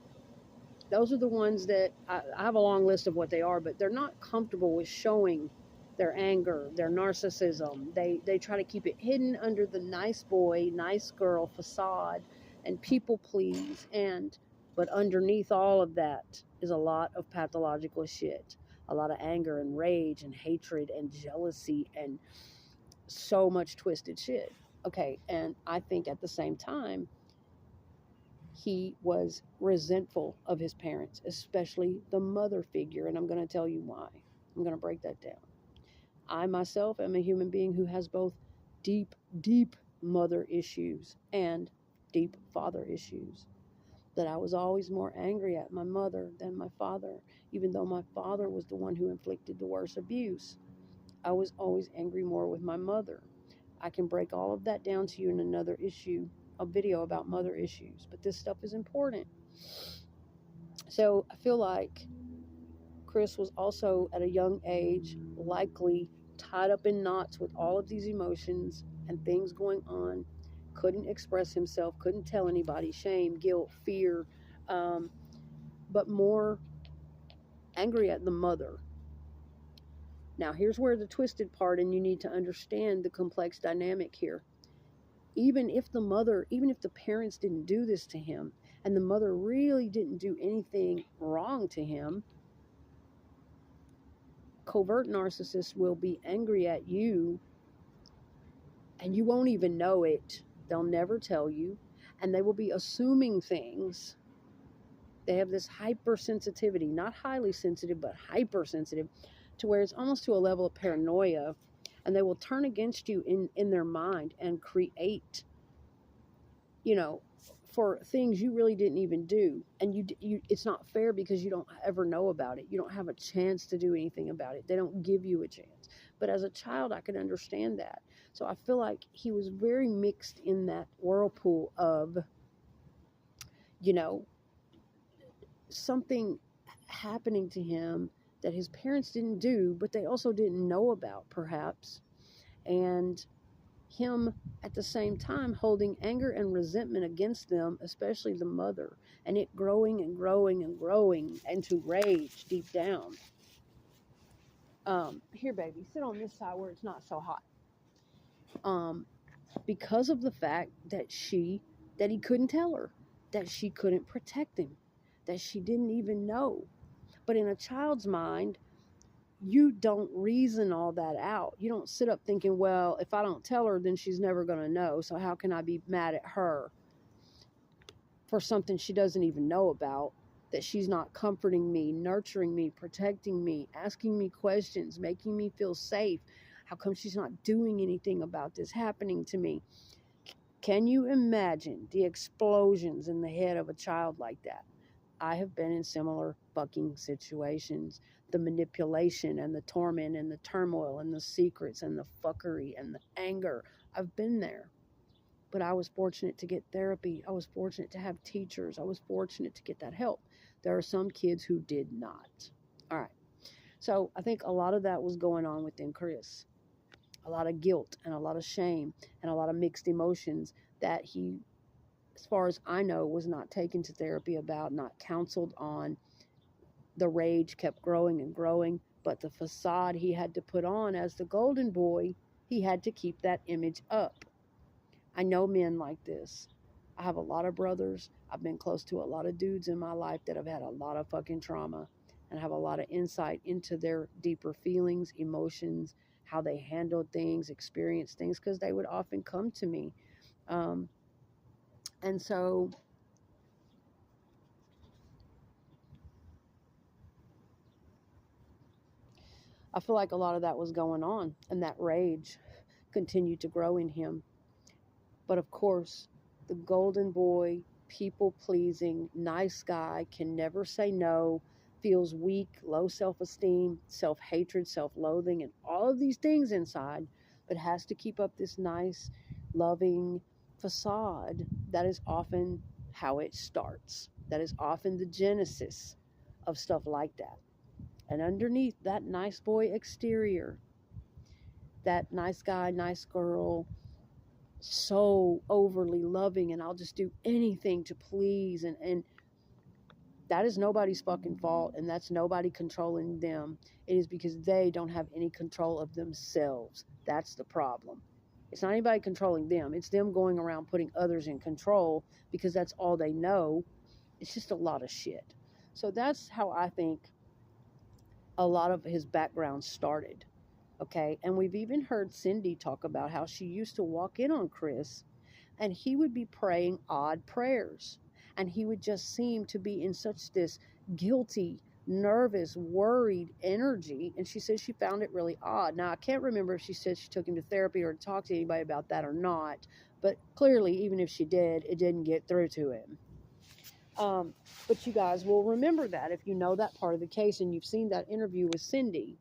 Those are the ones that I have a long list of what they are, but they're not comfortable with showing their anger, their narcissism. They try to keep it hidden under the nice boy, nice girl facade and people please. But underneath all of that is a lot of pathological shit. A lot of anger and rage and hatred and jealousy and so much twisted shit. Okay, and I think at the same time, he was resentful of his parents, especially the mother figure, and I'm going to tell you why. I'm going to break that down. I myself am a human being who has both deep, deep mother issues and deep father issues. That I was always more angry at my mother than my father, even though my father was the one who inflicted the worst abuse. I was always angry more with my mother. I can break all of that down to you in another issue, a video about mother issues, but this stuff is important. So I feel like Chris was also at a young age likely tied up in knots with all of these emotions and things going on, couldn't express himself, couldn't tell anybody, shame, guilt, fear, um, but more angry at the mother. Now, here's where the twisted part, and you need to understand the complex dynamic here. Even if the parents didn't do this to him, and the mother really didn't do anything wrong to him, covert narcissists will be angry at you, and you won't even know it. They'll never tell you, and they will be assuming things. They have this hypersensitivity, not highly sensitive, but hypersensitive, to where it's almost to a level of paranoia, and they will turn against you in their mind and create, you know, for things you really didn't even do. And you it's not fair because you don't ever know about it. You don't have a chance to do anything about it. They don't give you a chance. But as a child, I could understand that. So I feel like he was very mixed in that whirlpool of, you know, something happening to him that his parents didn't do, but they also didn't know about, perhaps. And him at the same time holding anger and resentment against them, especially the mother, and it growing and growing and growing into rage deep down. Here, baby, sit on this side where it's not so hot. Because of the fact that he couldn't tell her, that she couldn't protect him, that she didn't even know. But in a child's mind, you don't reason all that out. You don't sit up thinking, well, if I don't tell her, then she's never going to know. So how can I be mad at her for something she doesn't even know about? That she's not comforting me, nurturing me, protecting me, asking me questions, making me feel safe. How come she's not doing anything about this happening to me? Can you imagine the explosions in the head of a child like that? I have been in similar fucking situations. The manipulation and the torment and the turmoil and the secrets and the fuckery and the anger. I've been there. But I was fortunate to get therapy. I was fortunate to have teachers. I was fortunate to get that help. There are some kids who did not. All right. So I think a lot of that was going on within Chris. A lot of guilt and a lot of shame and a lot of mixed emotions that he, as far as I know, was not taken to therapy about, not counseled on. The rage kept growing and growing, But the facade he had to put on as the golden boy, he had to keep that image up. I know men like this. I have a lot of brothers. I've been close to a lot of dudes in my life that have had a lot of fucking trauma and have a lot of insight into their deeper feelings, emotions, how they handled things, experienced things, because they would often come to me. Um, and so I feel like a lot of that was going on, and that rage continued to grow in him. But of course, the golden boy, people pleasing, nice guy, can never say no, feels weak, low self esteem, self hatred, self loathing, and all of these things inside, but has to keep up this nice, loving facade. That is often how it starts. That is often the genesis of stuff like that. And underneath that nice boy exterior, that nice guy, nice girl, so overly loving, and I'll just do anything to please, and that is nobody's fucking fault, and that's nobody controlling them. It is because they don't have any control of themselves. That's the problem. It's not anybody controlling them. It's them going around putting others in control because that's all they know. It's just a lot of shit. So that's how I think a lot of his background started. Okay. And we've even heard Cindy talk about how she used to walk in on Chris and he would be praying odd prayers. And he would just seem to be in such this guilty, nervous, worried energy. And she said she found it really odd. Now, I can't remember if she said she took him to therapy or talked to anybody about that or not. But clearly, even if she did, it didn't get through to him. But you guys will remember that if you know that part of the case and you've seen that interview with Cindy.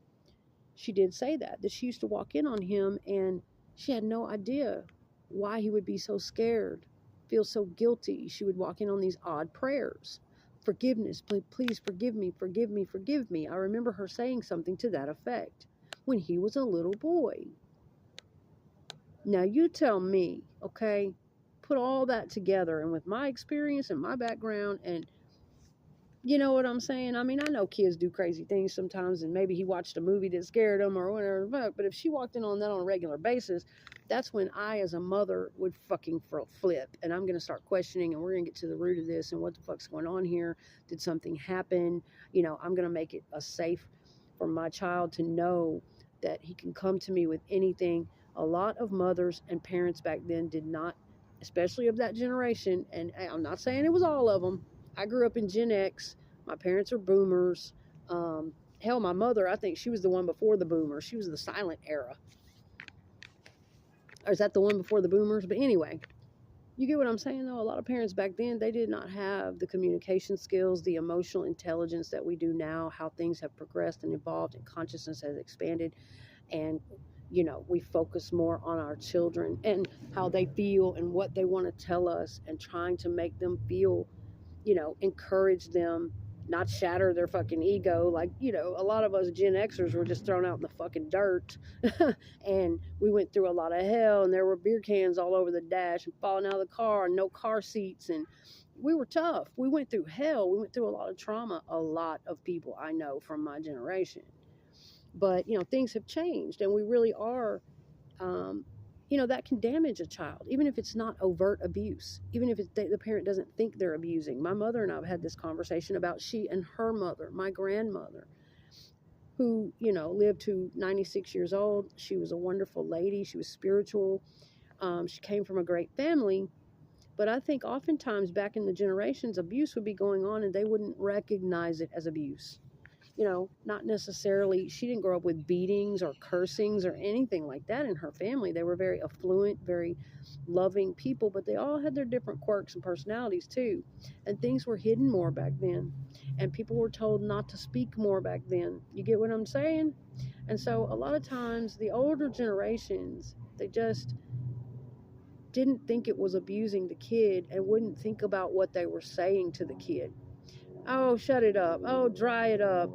She did say that she used to walk in on him and she had no idea why he would be so scared, feel so guilty. She would walk in on these odd prayers. Forgiveness, please forgive me, forgive me, forgive me. I remember her saying something to that effect when he was a little boy. Now you tell me, okay, put all that together and with my experience and my background and you know what I'm saying? I mean, I know kids do crazy things sometimes, and maybe he watched a movie that scared him or whatever, but if she walked in on that on a regular basis, that's when I, as a mother, would fucking flip. And I'm going to start questioning, and we're going to get to the root of this and what the fuck's going on here. Did something happen? You know, I'm going to make it a safe for my child to know that he can come to me with anything. A lot of mothers and parents back then did not, especially of that generation, and I'm not saying it was all of them. I grew up in Gen X. My parents are boomers. Hell, my mother, I think she was the one before the boomers. She was the silent era. Or is that the one before the boomers? But anyway, you get what I'm saying, though? A lot of parents back then, they did not have the communication skills, the emotional intelligence that we do now, how things have progressed and evolved and consciousness has expanded. And, you know, we focus more on our children and how they feel and what they want to tell us and trying to make them feel, you know, encourage them, not shatter their fucking ego. Like, you know, a lot of us Gen Xers were just thrown out in the fucking dirt and we went through a lot of hell and there were beer cans all over the dash and falling out of the car and no car seats. And we were tough. We went through hell. We went through a lot of trauma. A lot of people I know from my generation. But, you know, things have changed and we really are, you know, that can damage a child, even if it's not overt abuse, even if the parent doesn't think they're abusing. My mother and I have had this conversation about she and her mother, my grandmother, who, you know, lived to 96 years old. She was a wonderful lady. She was spiritual. She came from a great family. But I think oftentimes back in the generations, abuse would be going on and they wouldn't recognize it as abuse. You know, not necessarily, she didn't grow up with beatings or cursings or anything like that in her family. They were very affluent, very loving people, but they all had their different quirks and personalities too. And things were hidden more back then. And people were told not to speak more back then. You get what I'm saying? And so a lot of times the older generations, they just didn't think it was abusing the kid and wouldn't think about what they were saying to the kid. Oh, shut it up. Oh, dry it up.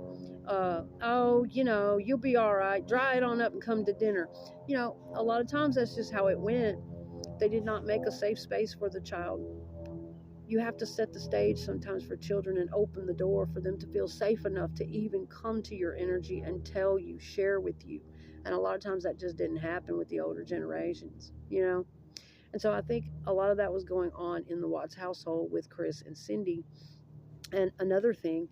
Oh, you know, you'll be all right. Dry it on up and come to dinner. You know, a lot of times that's just how it went. They did not make a safe space for the child. You have to set the stage sometimes for children and open the door for them to feel safe enough to even come to your energy and tell you, share with you. And a lot of times that just didn't happen with the older generations, you know? And so I think a lot of that was going on in the Watts household with Chris and Cindy. And another thing,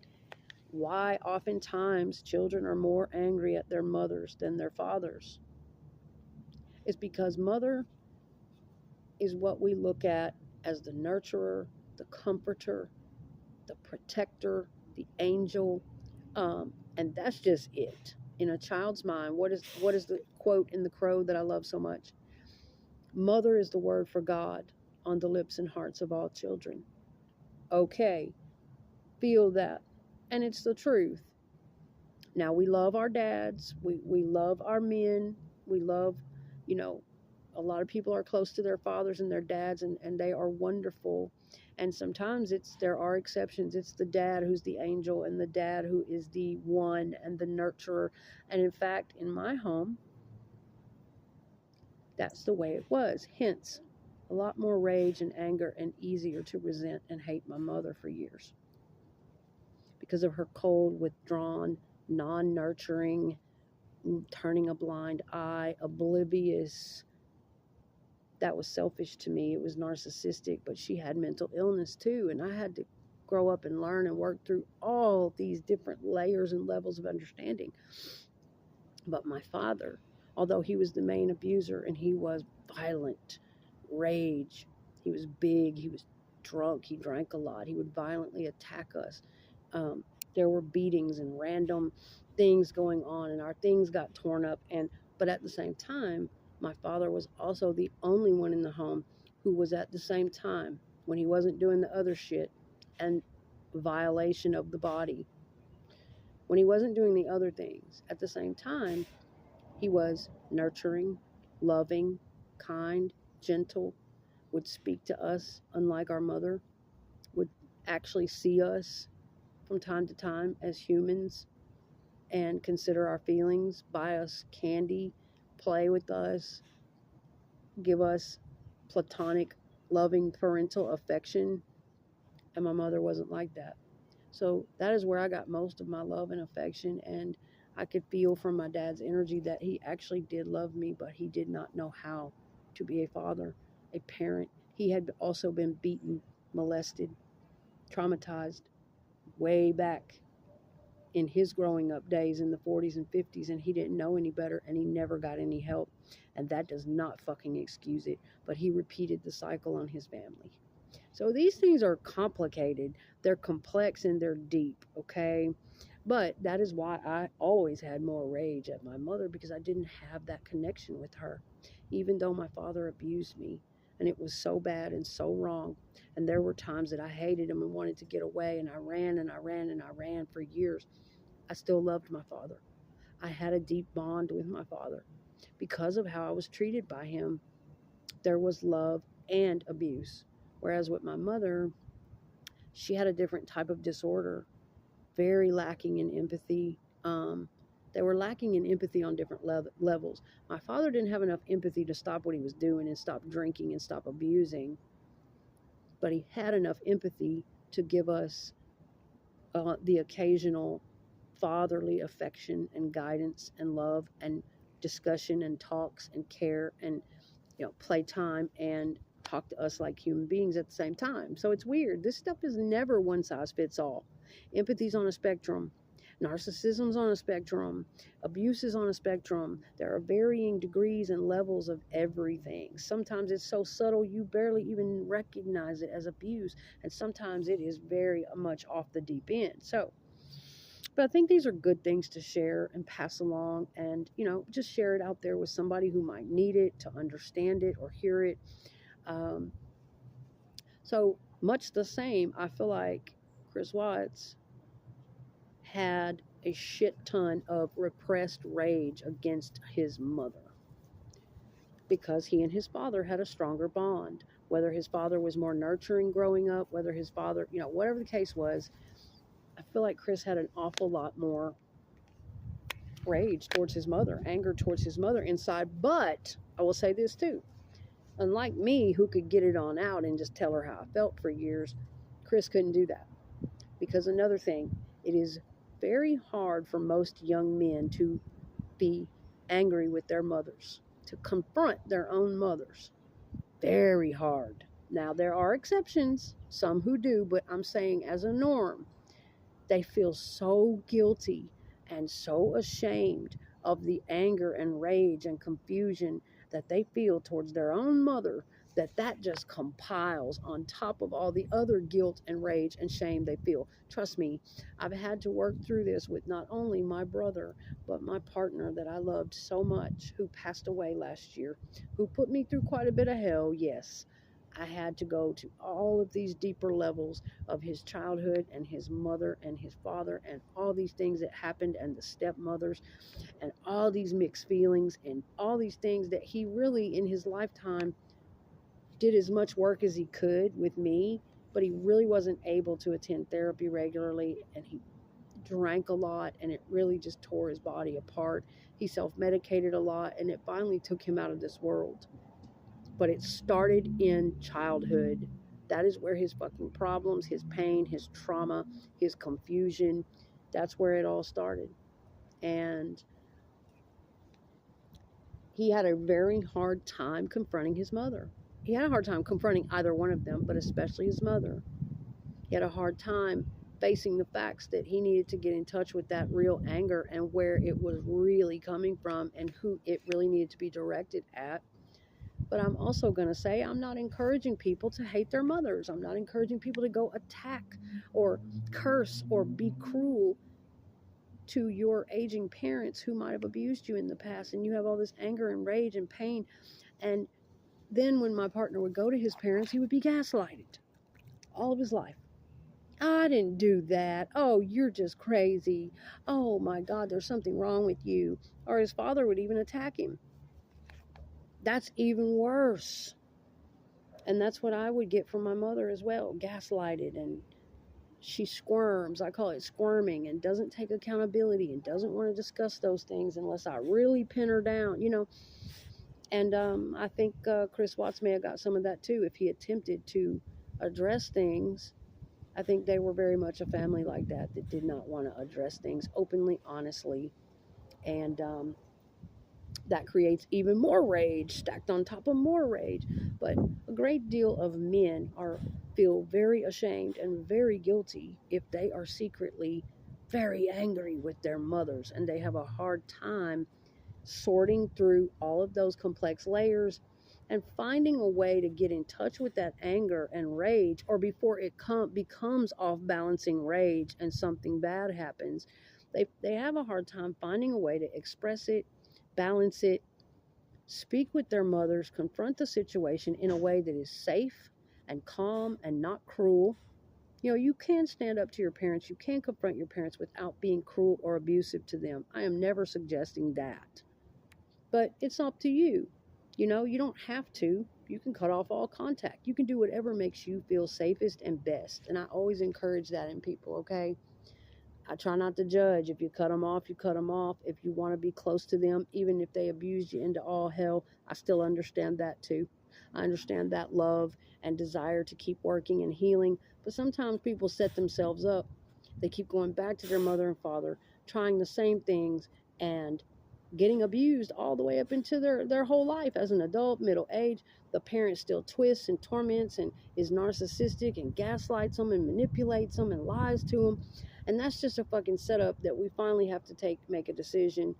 why oftentimes children are more angry at their mothers than their fathers is because mother is what we look at as the nurturer, the comforter, the protector, the angel, and that's just it. In a child's mind, what is the quote in The Crow that I love so much? Mother is the word for God on the lips and hearts of all children. Okay, feel that. And it's the truth. Now, we love our dads. We love our men. We love, you know, a lot of people are close to their fathers and their dads, and they are wonderful. And sometimes there are exceptions. It's the dad who's the angel and the dad who is the one and the nurturer. And in fact, in my home, that's the way it was. Hence, a lot more rage and anger and easier to resent and hate my mother for years because of her cold, withdrawn, non-nurturing, turning a blind eye, oblivious. That was selfish to me. It was narcissistic, but she had mental illness too. And I had to grow up and learn and work through all these different layers and levels of understanding. But my father, although he was the main abuser and he was violent, rage, he was big, he was drunk, he drank a lot, he would violently attack us. There were beatings and random things going on, and our things got torn up. But at the same time, my father was also the only one in the home who was at the same time, when he wasn't doing the other shit and violation of the body, when he wasn't doing the other things, at the same time, he was nurturing, loving, kind, gentle, would speak to us unlike our mother, would actually see us from time to time as humans and consider our feelings, buy us candy, play with us, give us platonic, loving parental affection. And my mother wasn't like that. So that is where I got most of my love and affection. And I could feel from my dad's energy that he actually did love me, but he did not know how to be a father, a parent. He had also been beaten, molested, traumatized way back in his growing up days in the 40s and 50s, and he didn't know any better, and he never got any help. And that does not fucking excuse it, but he repeated the cycle on his family. So these things are complicated, they're complex, and they're deep, okay? But that is why I always had more rage at my mother, because I didn't have that connection with her, even though my father abused me. And it was so bad and so wrong. And there were times that I hated him and wanted to get away, and I ran and I ran and I ran for years. I still loved my father. I had a deep bond with my father. Because of how I was treated by him, there was love and abuse. Whereas with my mother, she had a different type of disorder, very lacking in empathy. They were lacking in empathy on different levels. My father didn't have enough empathy to stop what he was doing and stop drinking and stop abusing, but he had enough empathy to give us the occasional fatherly affection and guidance and love and discussion and talks and care and, you know, playtime, and talk to us like human beings at the same time. So it's weird. This stuff is never one size fits all. Empathy's on a spectrum. Narcissism's on a spectrum. Abuse is on a spectrum. There are varying degrees and levels of everything. Sometimes it's so subtle you barely even recognize it as abuse, and sometimes it is very much off the deep end. So, but I think these are good things to share and pass along, and, you know, just share it out there with somebody who might need it, to understand it or hear it. So much the same, I feel like Chris Watts had a shit ton of repressed rage against his mother because he and his father had a stronger bond. Whether his father was more nurturing growing up, whether his father, you know, whatever the case was, I feel like Chris had an awful lot more rage towards his mother, anger towards his mother inside. But I will say this too. Unlike me, who could get it on out and just tell her how I felt for years, Chris couldn't do that. Because another thing, it is very hard for most young men to be angry with their mothers, to confront their own mothers. Very hard. Now, there are exceptions, some who do, but I'm saying as a norm, they feel so guilty and so ashamed of the anger and rage and confusion that they feel towards their own mother that just compiles on top of all the other guilt and rage and shame they feel. Trust me, I've had to work through this with not only my brother, but my partner that I loved so much, who passed away last year, who put me through quite a bit of hell. Yes, I had to go to all of these deeper levels of his childhood and his mother and his father and all these things that happened, and the stepmothers and all these mixed feelings and all these things that he really in his lifetime did as much work as he could with me, but he really wasn't able to attend therapy regularly, and he drank a lot, and it really just tore his body apart. He self-medicated a lot, and it finally took him out of this world. But it started in childhood. That is where his fucking problems, his pain, his trauma, his confusion, that's where it all started. And he had a very hard time confronting his mother. He had a hard time confronting either one of them, but especially his mother. He had a hard time facing the facts that he needed to get in touch with that real anger and where it was really coming from and who it really needed to be directed at. But I'm also going to say I'm not encouraging people to hate their mothers. I'm not encouraging people to go attack or curse or be cruel to your aging parents who might have abused you in the past, and you have all this anger and rage and pain. And then when my partner would go to his parents, he would be gaslighted all of his life. I didn't do that. Oh, you're just crazy. Oh my God, there's something wrong with you. Or his father would even attack him. That's even worse. And that's what I would get from my mother as well, gaslighted, and she squirms. I call it squirming, and doesn't take accountability and doesn't want to discuss those things unless I really pin her down, And I think Chris Watts may have got some of that too. If he attempted to address things, I think they were very much a family like that did not want to address things openly, honestly. And that creates even more rage stacked on top of more rage. But a great deal of men feel very ashamed and very guilty if they are secretly very angry with their mothers, and they have a hard time sorting through all of those complex layers and finding a way to get in touch with that anger and rage, or before it becomes off balancing rage and something bad happens. They have a hard time finding a way to express it, balance it, speak with their mothers, confront the situation in a way that is safe and calm and not cruel. You can stand up to your parents, you can confront your parents without being cruel or abusive to them. I am never suggesting that. But it's up to you. You don't have to. You can cut off all contact. You can do whatever makes you feel safest and best. And I always encourage that in people, okay? I try not to judge. If you cut them off, you cut them off. If you want to be close to them, even if they abused you into all hell, I still understand that too. I understand that love and desire to keep working and healing. But sometimes people set themselves up. They keep going back to their mother and father, trying the same things, and getting abused all the way up into their whole life as an adult, middle age. The parent still twists and torments and is narcissistic and gaslights them and manipulates them and lies to them. And that's just a fucking setup that we finally have to make a decision.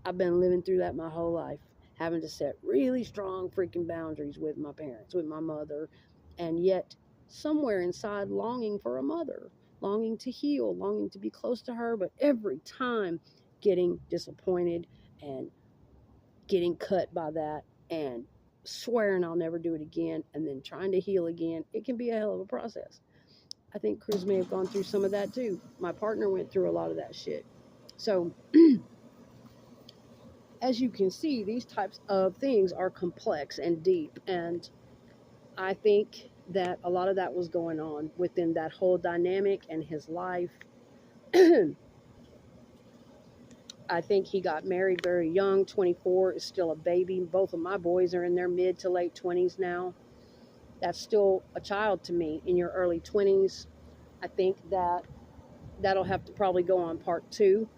I've been living through that my whole life, having to set really strong freaking boundaries with my parents, with my mother, and yet somewhere inside longing for a mother, longing to heal, longing to be close to her, but every time getting disappointed and getting cut by that and swearing I'll never do it again, and then trying to heal again. It can be a hell of a process. I think Chris may have gone through some of that too. My partner went through a lot of that shit. So as you can see, these types of things are complex and deep, and I think that a lot of that was going on within that whole dynamic and his life. I think he got married very young. 24 is still a baby. Both of my boys are in their mid to late 20s now. That's still a child to me in your early 20s. I think that that'll have to probably go on part 2.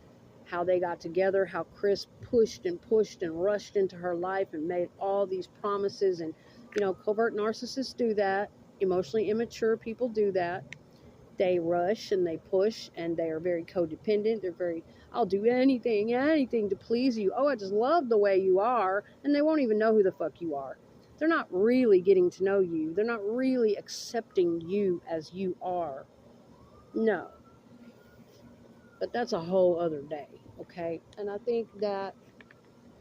How they got together, how Chris pushed and pushed and rushed into her life and made all these promises. And, you know, covert narcissists do that. Emotionally immature people do that. They rush and they push and they are very codependent. They're very, I'll do anything, anything to please you. Oh, I just love the way you are. And they won't even know who the fuck you are. They're not really getting to know you. They're not really accepting you as you are. No. But that's a whole other day, okay? And I think that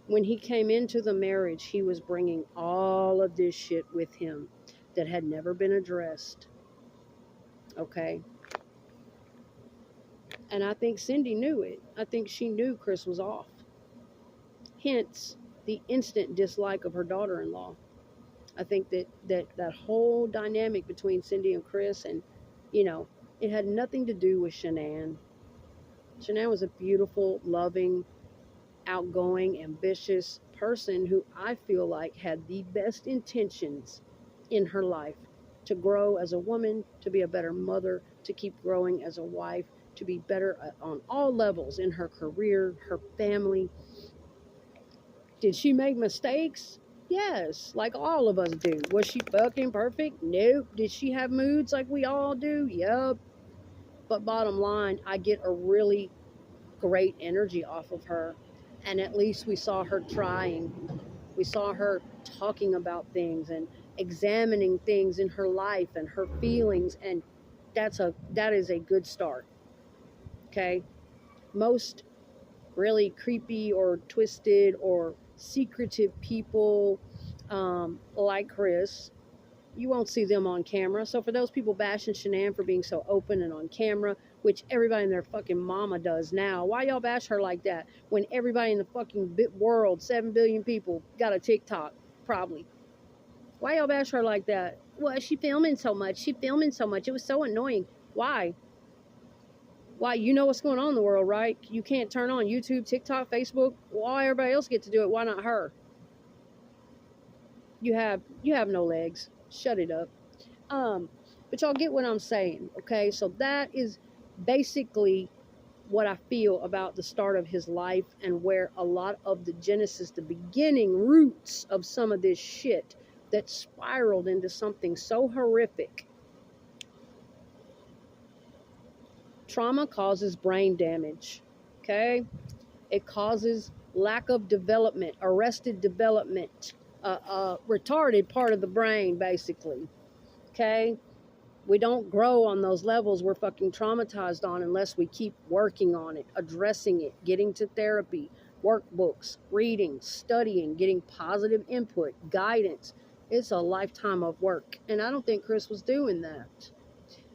when he came into the marriage, he was bringing all of this shit with him that had never been addressed, okay? And I think Cindy knew it. I think she knew Chris was off. Hence, the instant dislike of her daughter-in-law. I think that whole dynamic between Cindy and Chris, and, you know, it had nothing to do with Shanann. Shanann was a beautiful, loving, outgoing, ambitious person who I feel like had the best intentions in her life to grow as a woman, to be a better mother, to keep growing as a wife, to be better on all levels in her career, her family. Did she make mistakes? Yes, like all of us do. Was she fucking perfect? Nope. Did she have moods like we all do? Yup. But bottom line, I get a really great energy off of her. And at least we saw her trying. We saw her talking about things and examining things in her life and her feelings. And that is a good start. Okay? Most really creepy or twisted or secretive people like Chris, you won't see them on camera. So for those people bashing Shanann for being so open and on camera, which everybody and their fucking mama does now, why y'all bash her like that when everybody in the fucking world, 7 billion people, got a TikTok, probably? Why y'all bash her like that? Well, she filming so much. She filming so much. It was so annoying. Why? Why? You know what's going on in the world, right? You can't turn on YouTube, TikTok, Facebook. Why everybody else get to do it? Why not her? You have no legs. Shut it up. But y'all get what I'm saying, okay? So that is basically what I feel about the start of his life and where a lot of the genesis, the beginning roots of some of this shit that spiraled into something so horrific. Trauma causes brain damage, okay? It causes lack of development, arrested development, retarded part of the brain, basically, okay? We don't grow on those levels we're fucking traumatized on unless we keep working on it, addressing it, getting to therapy, workbooks, reading, studying, getting positive input, guidance. It's a lifetime of work. And I don't think Chris was doing that.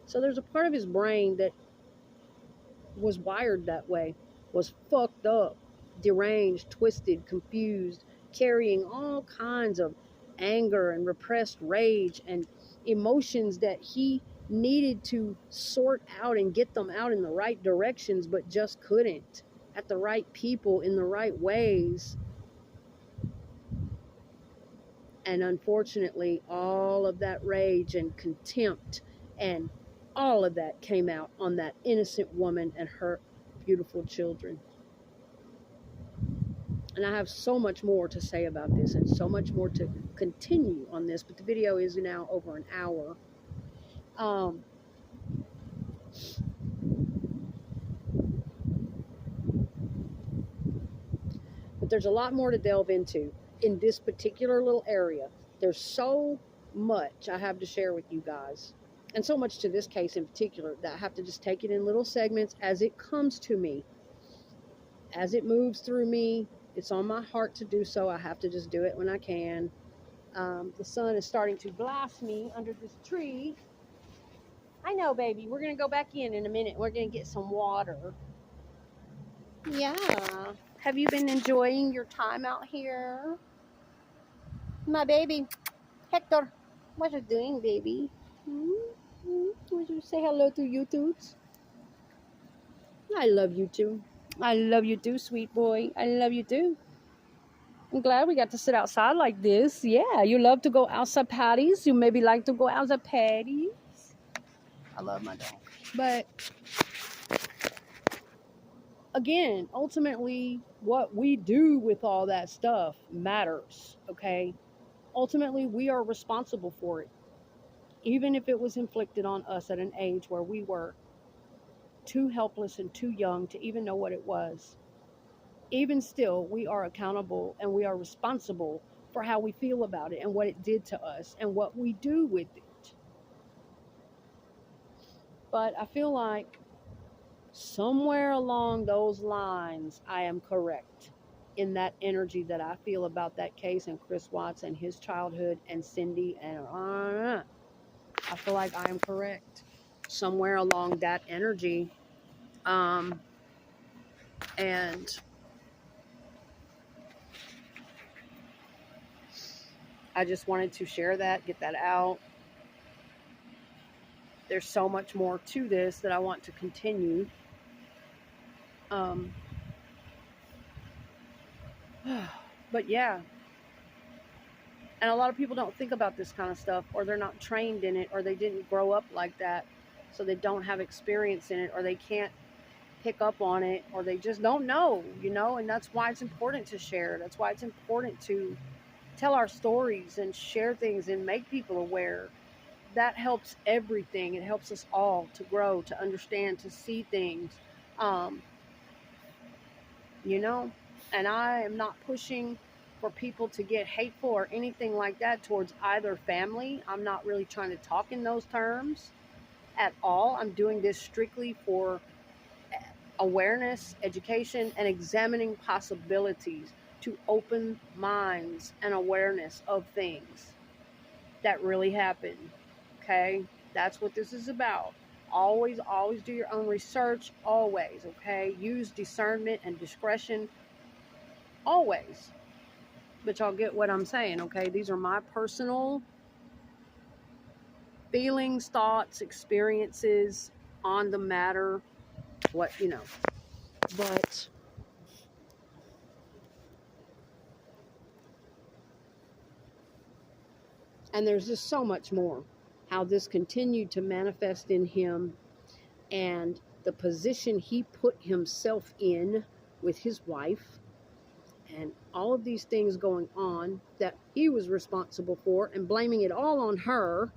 So there's a part of his brain that was wired that way, was fucked up, deranged, twisted, confused, carrying all kinds of anger and repressed rage and emotions that he needed to sort out and get them out in the right directions, but just couldn't, at the right people, in the right ways. And unfortunately, all of that rage and contempt and all of that came out on that innocent woman and her beautiful children. And I have so much more to say about this and so much more to continue on this, but the video is now over an hour. But there's a lot more to delve into in this particular little area. There's so much I have to share with you guys, and so much to this case in particular that I have to just take it in little segments as it comes to me, as it moves through me. It's on my heart to do so. I have to just do it when I can. The sun is starting to blast me under this tree. I know, baby. We're going to go back in a minute. We're going to get some water. Yeah. Have you been enjoying your time out here? My baby. Hector. What are you doing, baby? Would you say hello to YouTube? I love you too. I love you too, sweet boy. I love you too. I'm glad we got to sit outside like this. Yeah, you love to go outside patties. You maybe like to go outside patties. I love my dog. But again, ultimately, what we do with all that stuff matters, okay? Ultimately, we are responsible for it. Even if it was inflicted on us at an age where we were too helpless and too young to even know what it was. Even still, we are accountable and we are responsible for how we feel about it and what it did to us and what we do with it. But I feel like somewhere along those lines, I am correct in that energy that I feel about that case and Chris Watts and his childhood and Cindy and I feel like I am correct somewhere along that energy. And I just wanted to share that, get that out. There's so much more to this that I want to continue. Um, but yeah, and a lot of people don't think about this kind of stuff, or they're not trained in it, or they didn't grow up like that, so they don't have experience in it, or they can't pick up on it, or they just don't know, and that's why it's important to share. That's why it's important to tell our stories and share things and make people aware. That helps everything. It helps us all to grow, to understand, to see things. Um, you know, and I am not pushing for people to get hateful or anything like that towards either family. I'm not really trying to talk in those terms at all. I'm doing this strictly for awareness, education, and examining possibilities to open minds and awareness of things that really happen. Okay, that's what this is about. Always do your own research. Always, okay, use discernment and discretion. Always. But y'all get what I'm saying, okay? These are my personal feelings, thoughts, experiences on the matter. But and there's just so much more. How this continued to manifest in him and the position he put himself in with his wife and all of these things going on that he was responsible for and blaming it all on her.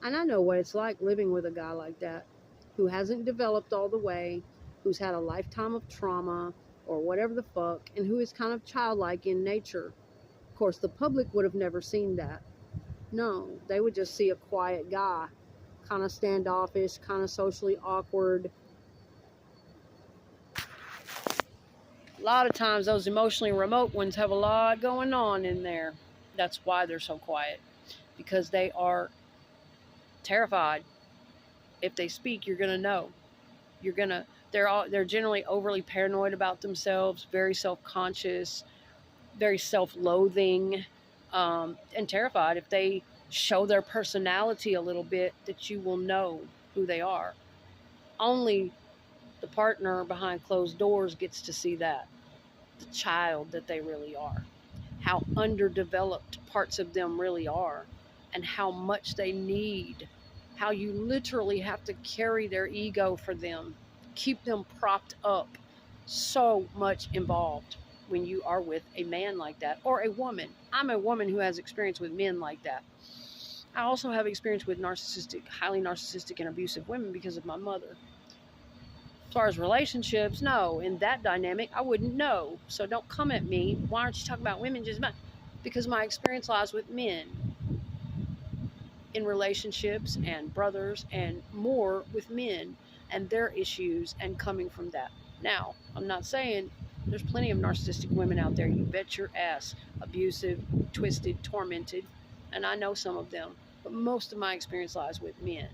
And I know what it's like living with a guy like that who hasn't developed all the way, who's had a lifetime of trauma or whatever the fuck, and who is kind of childlike in nature. Of course, the public would have never seen that. No, they would just see a quiet guy, kind of standoffish, kind of socially awkward. A lot of times, those emotionally remote ones have a lot going on in there. That's why they're so quiet, because they are terrified. If they speak, you're gonna know. You're gonna. They're generally overly paranoid about themselves, very self-conscious, very self-loathing, and terrified. If they show their personality a little bit, that you will know who they are. Only the partner behind closed doors gets to see that, the child that they really are, how underdeveloped parts of them really are, and how much they need, how you literally have to carry their ego for them, keep them propped up. So much involved when you are with a man like that, or a woman. I'm a woman who has experience with men like that. I also have experience with highly narcissistic and abusive women because of my mother. As far as relationships, no. In that dynamic, I wouldn't know. So don't come at me. Why aren't you talking about women? Because my experience lies with men in relationships and brothers and more with men and their issues and coming from that. Now, I'm not saying there's plenty of narcissistic women out there. You bet your ass. Abusive, twisted, tormented. And I know some of them. But most of my experience lies with men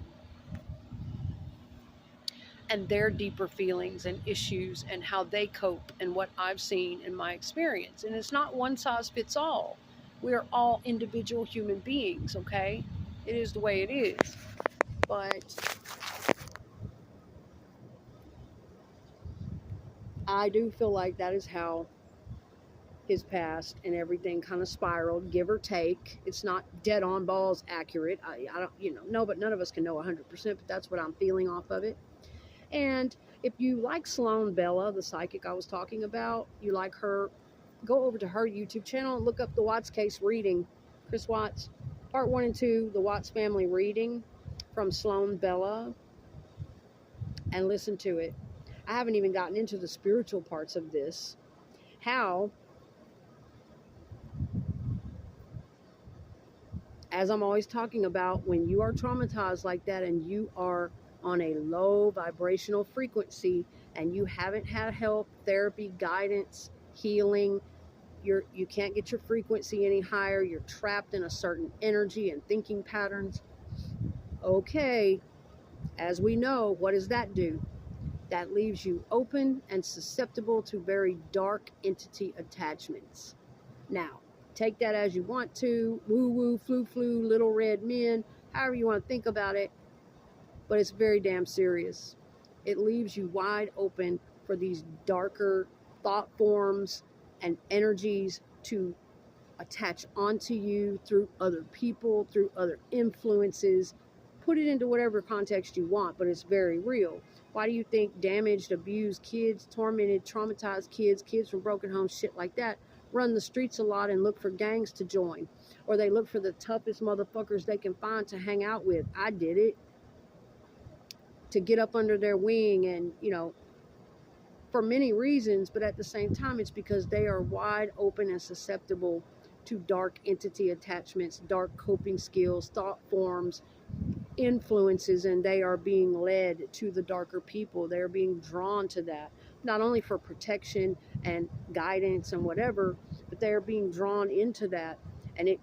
and their deeper feelings and issues and how they cope and what I've seen in my experience. And it's not one size fits all. We're all individual human beings, okay? It is the way it is. But I do feel like that is how his past and everything kind of spiraled, give or take. It's not dead on balls accurate. I don't, no, but none of us can know 100%, but that's what I'm feeling off of it. And if you like Sloan Bella, the psychic I was talking about, you like her, go over to her YouTube channel and look up the Watts case reading. Chris Watts, part 1 and 2, the Watts family reading from Sloan Bella, and listen to it. I haven't even gotten into the spiritual parts of this. How, as I'm always talking about, when you are traumatized like that and you are on a low vibrational frequency and you haven't had help, therapy, guidance, healing, you can't get your frequency any higher, you're trapped in a certain energy and thinking patterns. Okay, as we know, what does that do? That leaves you open and susceptible to very dark entity attachments. Now, take that as you want to, woo woo, flu flu, little red men, however you want to think about it, but it's very damn serious. It leaves you wide open for these darker thought forms and energies to attach onto you through other people, through other influences. Put it into whatever context you want, but it's very real. Why do you think damaged, abused kids, tormented, traumatized kids, kids from broken homes, shit like that, run the streets a lot and look for gangs to join? Or they look for the toughest motherfuckers they can find to hang out with. I did it. To get up under their wing and, for many reasons, but at the same time, it's because they are wide open and susceptible to dark entity attachments, dark coping skills, thought forms, influences, and they are being led to the darker people. They're being drawn to that, not only for protection and guidance and whatever, but they are being drawn into that, and it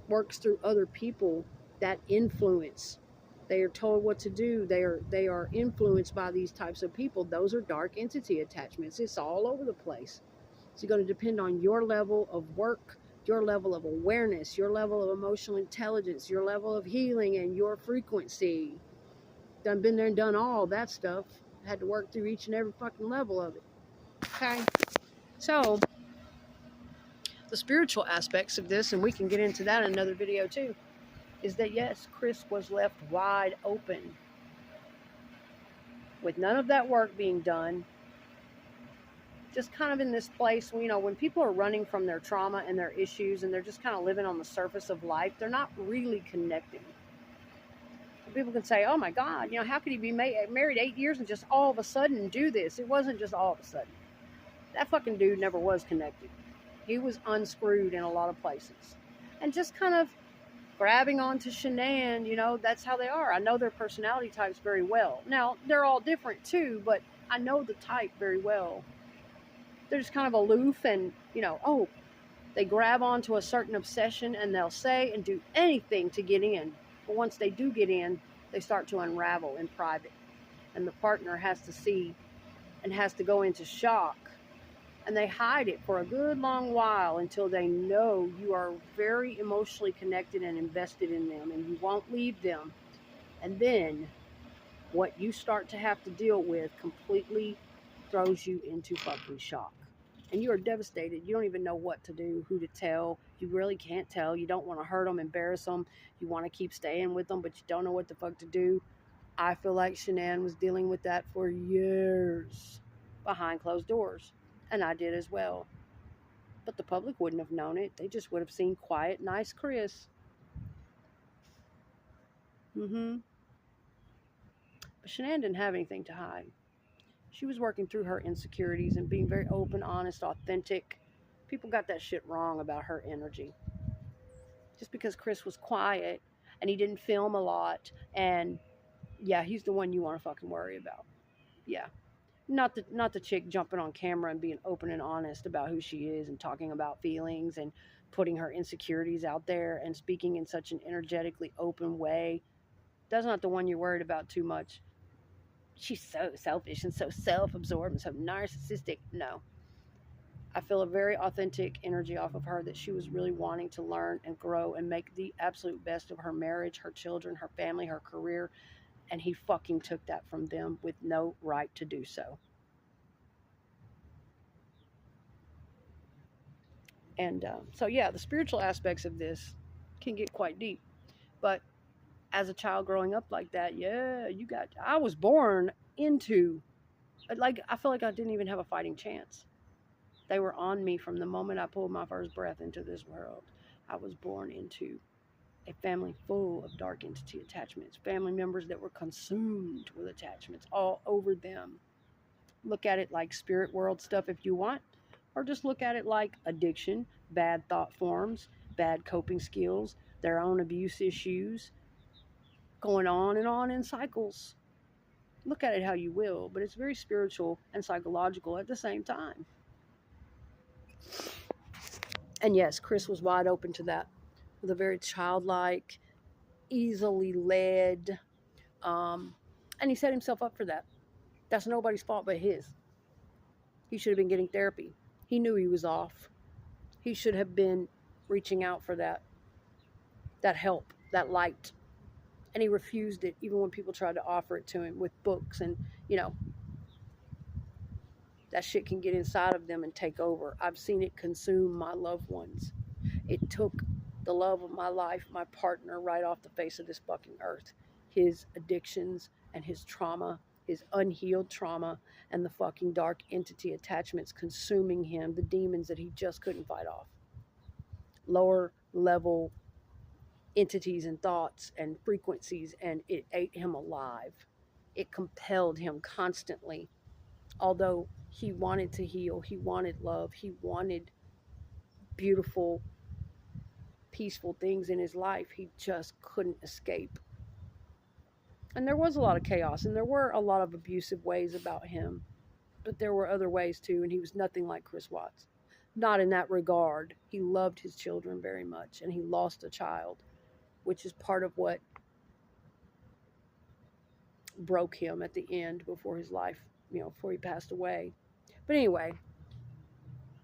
works through other people, that influence. They are told what to do. They are influenced by these types of people. Those are dark entity attachments. It's all over the place. It's going to depend on your level of work, your level of awareness, your level of emotional intelligence, your level of healing, and your frequency. Done been there and done all that stuff. Had to work through each and every fucking level of it. Okay? So, the spiritual aspects of this, and we can get into that in another video too, is that yes, Chris was left wide open with none of that work being done, just kind of in this place, when people are running from their trauma and their issues and they're just kind of living on the surface of life, they're not really connecting. People can say, oh my God, how could he be married 8 years and just all of a sudden do this? It wasn't just all of a sudden. That fucking dude never was connected. He was unscrewed in a lot of places. And just kind of grabbing onto Shanann, that's how they are. I know their personality types very well. Now, they're all different too, but I know the type very well. They're just kind of aloof and, they grab onto a certain obsession and they'll say and do anything to get in. But once they do get in, they start to unravel in private. And the partner has to see and has to go into shock. And they hide it for a good long while until they know you are very emotionally connected and invested in them and you won't leave them. And then what you start to have to deal with completely throws you into fucking shock. And you are devastated. You don't even know what to do, who to tell. You really can't tell. You don't want to hurt them, embarrass them. You want to keep staying with them, but you don't know what the fuck to do. I feel like Shanann was dealing with that for years behind closed doors. And I did as well. But the public wouldn't have known it. They just would have seen quiet, nice Chris. But Shanann didn't have anything to hide. She was working through her insecurities and being very open, honest, authentic. People got that shit wrong about her energy. Just because Chris was quiet and he didn't film a lot, and yeah, he's the one you want to fucking worry about. Yeah. Not the chick jumping on camera and being open and honest about who she is and talking about feelings and putting her insecurities out there and speaking in such an energetically open way. That's not the one you're worried about too much. She's so selfish and so self-absorbed and so narcissistic. No. I feel a very authentic energy off of her that she was really wanting to learn and grow and make the absolute best of her marriage, her children, her family, her career, and he fucking took that from them with no right to do so. And so, yeah, the spiritual aspects of this can get quite deep. But as a child growing up like that, yeah, I was born into, like, I feel like I didn't even have a fighting chance. They were on me from the moment I pulled my first breath into this world. I was born into a family full of dark entity attachments, family members that were consumed with attachments all over them. Look at it like spirit world stuff if you want, or just look at it like addiction, bad thought forms, bad coping skills, their own abuse issues, going on in cycles. Look at it how you will, but it's very spiritual and psychological at the same time. And yes, Chris was wide open to that, with a very childlike, easily led, um, and he set himself up for that. That's nobody's fault but his. He should have been getting therapy. He knew he was off. He should have been reaching out for that help, that light. And he refused it, even when people tried to offer it to him with books. And, you know, that shit can get inside of them and take over. I've seen it consume my loved ones. It took the love of my life, my partner, right off the face of this fucking earth. His addictions and his trauma, his unhealed trauma, and the fucking dark entity attachments consuming him, the demons that he just couldn't fight off. Lower level entities and thoughts and frequencies, and it ate him alive. It compelled him constantly. Although he wanted to heal, he wanted love, he wanted beautiful, peaceful things in his life, he just couldn't escape. And there was a lot of chaos, and there were a lot of abusive ways about him, but there were other ways too, and he was nothing like Chris Watts. Not in that regard. He loved his children very much, and he lost a child, which is part of what broke him at the end before his life, before he passed away. But anyway,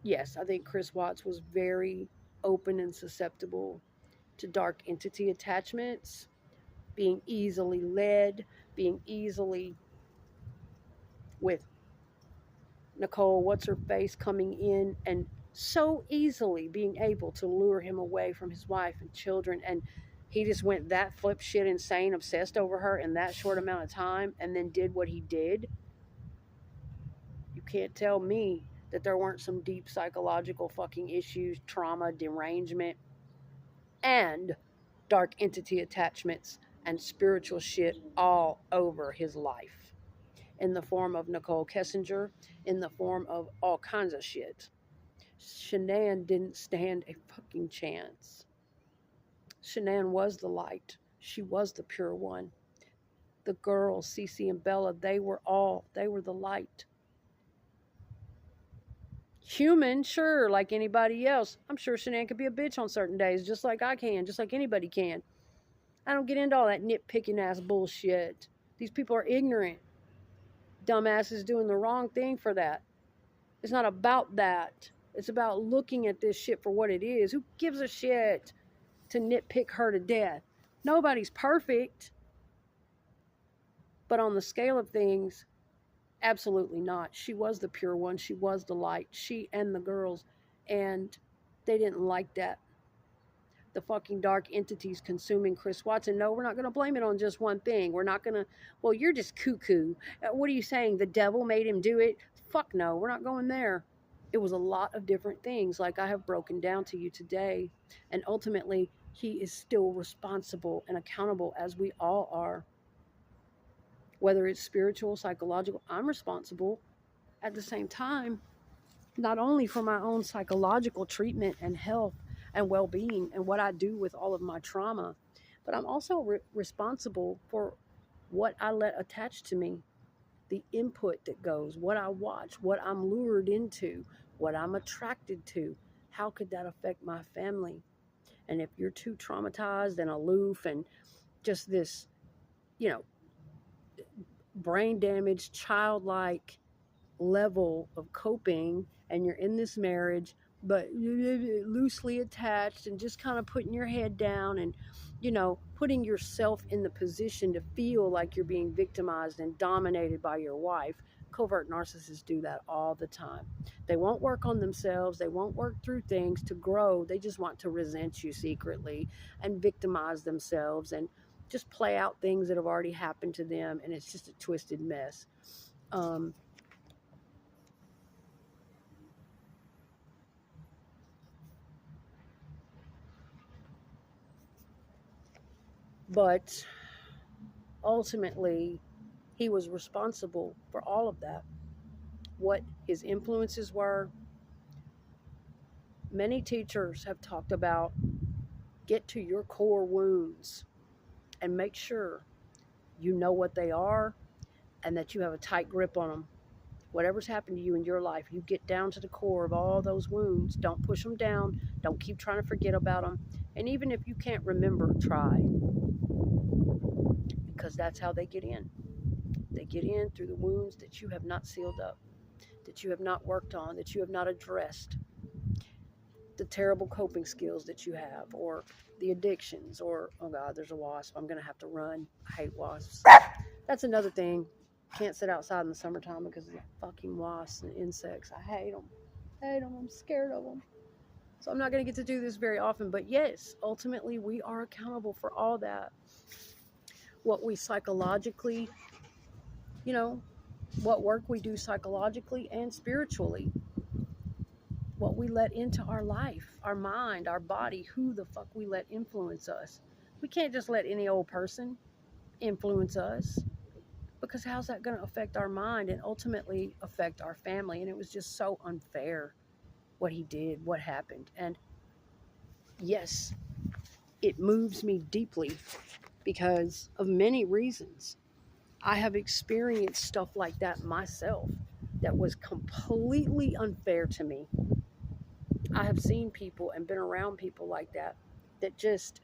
yes, I think Chris Watts was very open and susceptible to dark entity attachments, being easily led, being easily with Nicole, what's her face, coming in and so easily being able to lure him away from his wife and children. And he just went that flip shit insane, obsessed over her in that short amount of time, and then did what he did. You can't tell me that there weren't some deep psychological fucking issues, trauma, derangement, and dark entity attachments and spiritual shit all over his life, in the form of Nicole Kessinger, in the form of all kinds of shit. Shanann didn't stand a fucking chance. Shanann was the light. She was the pure one. The girls, Cece and Bella, they were the light. Human, sure, like anybody else. I'm sure Shanann could be a bitch on certain days, just like I can, just like anybody can. I don't get into all that nitpicking ass bullshit. These people are ignorant. Dumbasses doing the wrong thing for that. It's not about that. It's about looking at this shit for what it is. Who gives a shit to nitpick her to death? Nobody's perfect. But on the scale of things, absolutely not. She was the pure one. She was the light. She and the girls. And they didn't like that. The fucking dark entities consuming Chris Watson. No, we're not going to blame it on just one thing. We're not going to, well, you're just cuckoo. What are you saying? The devil made him do it? Fuck no, we're not going there. It was a lot of different things, like I have broken down to you today. And ultimately, he is still responsible and accountable, as we all are. Whether it's spiritual, psychological, I'm responsible at the same time, not only for my own psychological treatment and health and well-being and what I do with all of my trauma, but I'm also responsible for what I let attach to me, the input that goes, what I watch, what I'm lured into, what I'm attracted to. How could that affect my family? And if you're too traumatized and aloof and just this, brain damaged, childlike level of coping, and you're in this marriage, but you're loosely attached and just kind of putting your head down and, putting yourself in the position to feel like you're being victimized and dominated by your wife, Covert narcissists do that all the time. They won't work on themselves. They won't work through things to grow. They just want to resent you secretly and victimize themselves and just play out things that have already happened to them. And it's just a twisted mess. Um, but ultimately, he was responsible for all of that. What his influences were, many teachers have talked about get to your core wounds and make sure you know what they are and that you have a tight grip on them. Whatever's happened to you in your life, you get down to the core of all those wounds. Don't push them down. Don't keep trying to forget about them. And even if you can't remember, try, because that's how they get in. They get in through the wounds that you have not sealed up, that you have not worked on, that you have not addressed, the terrible coping skills that you have, or the addictions, or, oh God, there's a wasp. I'm going to have to run. I hate wasps. That's another thing. Can't sit outside in the summertime because of the fucking wasps and insects. I hate them. Hate them. I'm scared of them. So I'm not going to get to do this very often. But yes, ultimately, we are accountable for all that. What we psychologically, you know, what work we do psychologically and spiritually. What we let into our life, our mind, our body, who the fuck we let influence us. We can't just let any old person influence us, because how's that going to affect our mind and ultimately affect our family? And it was just so unfair what he did, what happened. And yes, it moves me deeply because of many reasons. I have experienced stuff like that myself that was completely unfair to me. I have seen people and been around people like that that just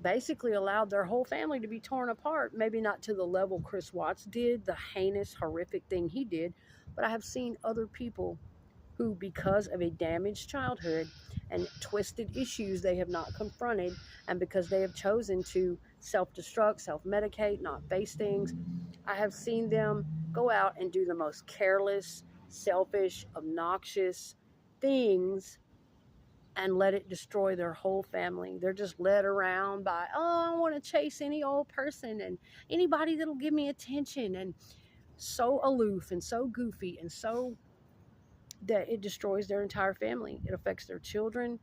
basically allowed their whole family to be torn apart. Maybe not to the level Chris Watts did, the heinous, horrific thing he did, but I have seen other people who, because of a damaged childhood and twisted issues they have not confronted, and because they have chosen to self-destruct, self-medicate, not face things, I have seen them go out and do the most careless, selfish, obnoxious things and let it destroy their whole family. They're just led around by, oh, I want to chase any old person and anybody that'll give me attention, and so aloof and so goofy and so that it destroys their entire family. It affects their children.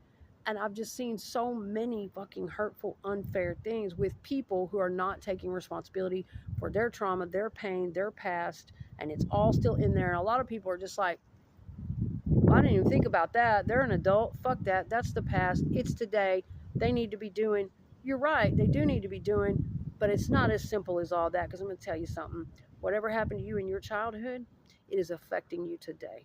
And I've just seen so many fucking hurtful, unfair things with people who are not taking responsibility for their trauma, their pain, their past, and it's all still in there. And a lot of people are just like, I didn't even think about that. They're an adult. Fuck that. That's the past. It's today. They need to be doing. You're right. They do need to be doing, but it's not as simple as all that. Because I'm going to tell you something. Whatever happened to you in your childhood, it is affecting you today.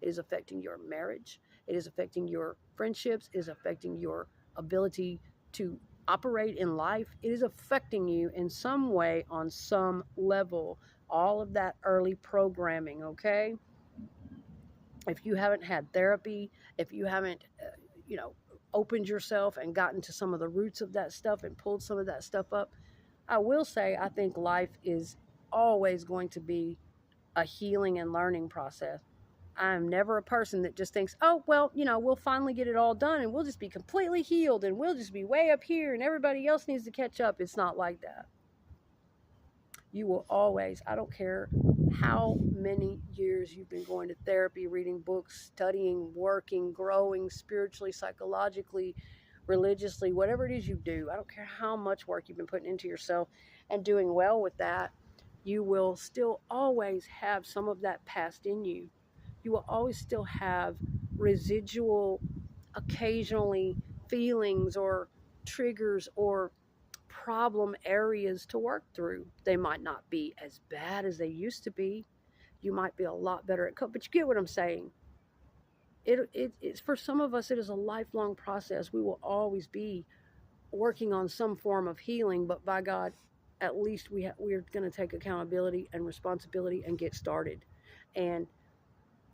It is affecting your marriage. It is affecting your friendships. It is affecting your ability to operate in life. It is affecting you in some way, on some level. All of that early programming, okay? If you haven't had therapy, if you haven't, you know, opened yourself and gotten to some of the roots of that stuff and pulled some of that stuff up, I will say I think life is always going to be a healing and learning process. I'm never a person that just thinks, oh, well, you know, we'll finally get it all done and we'll just be completely healed and we'll just be way up here and everybody else needs to catch up. It's not like that. You will always, I don't care how many years you've been going to therapy, reading books, studying, working, growing spiritually, psychologically, religiously, whatever it is you do. I don't care how much work you've been putting into yourself and doing well with that. You will still always have some of that past in you. You will always still have residual, occasionally, feelings or triggers or problem areas to work through. They might not be as bad as they used to be. You might be a lot better at but you get what I'm saying. It's for some of us, it is a lifelong process. We will always be working on some form of healing, but by God, at least we're going to take accountability and responsibility and get started. And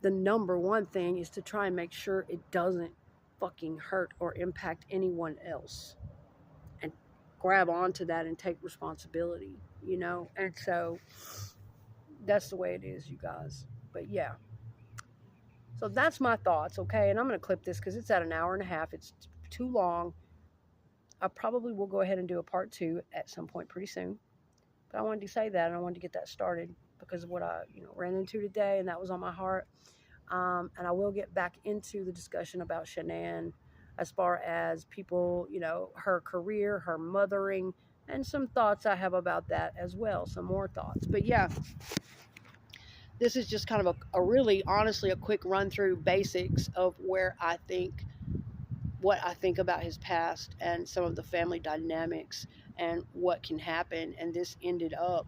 the number one thing is to try and make sure it doesn't fucking hurt or impact anyone else, and grab onto that and take responsibility, you know? And so that's the way it is, you guys. But yeah, so that's my thoughts, okay? And I'm going to clip this because it's at an hour and a half. It's too long. I probably will go ahead and do a part two at some point pretty soon. But I wanted to say that, and I wanted to get that started because of what I, ran into today, and that was on my heart. And I will get back into the discussion about Shanann as far as people, her career, her mothering, and some thoughts I have about that as well. Some more thoughts. But yeah, this is just kind of a really, honestly, a quick run through basics of what I think about his past and some of the family dynamics and what can happen. And this ended up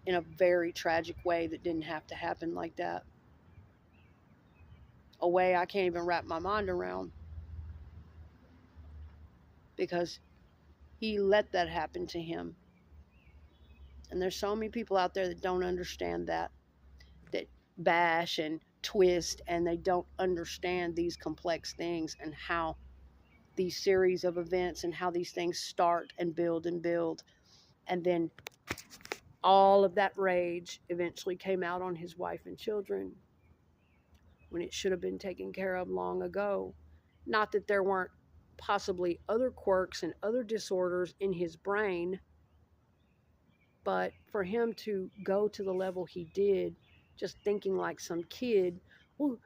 in a very tragic way that didn't have to happen like that. A way I can't even wrap my mind around because he let that happen to him. And there's so many people out there that don't understand that bash and twist, and they don't understand these complex things and how these series of events and how these things start and build and build. And then all of that rage eventually came out on his wife and children when it should have been taken care of long ago. Not that there weren't possibly other quirks and other disorders in his brain, but for him to go to the level he did, just thinking like some kid, well,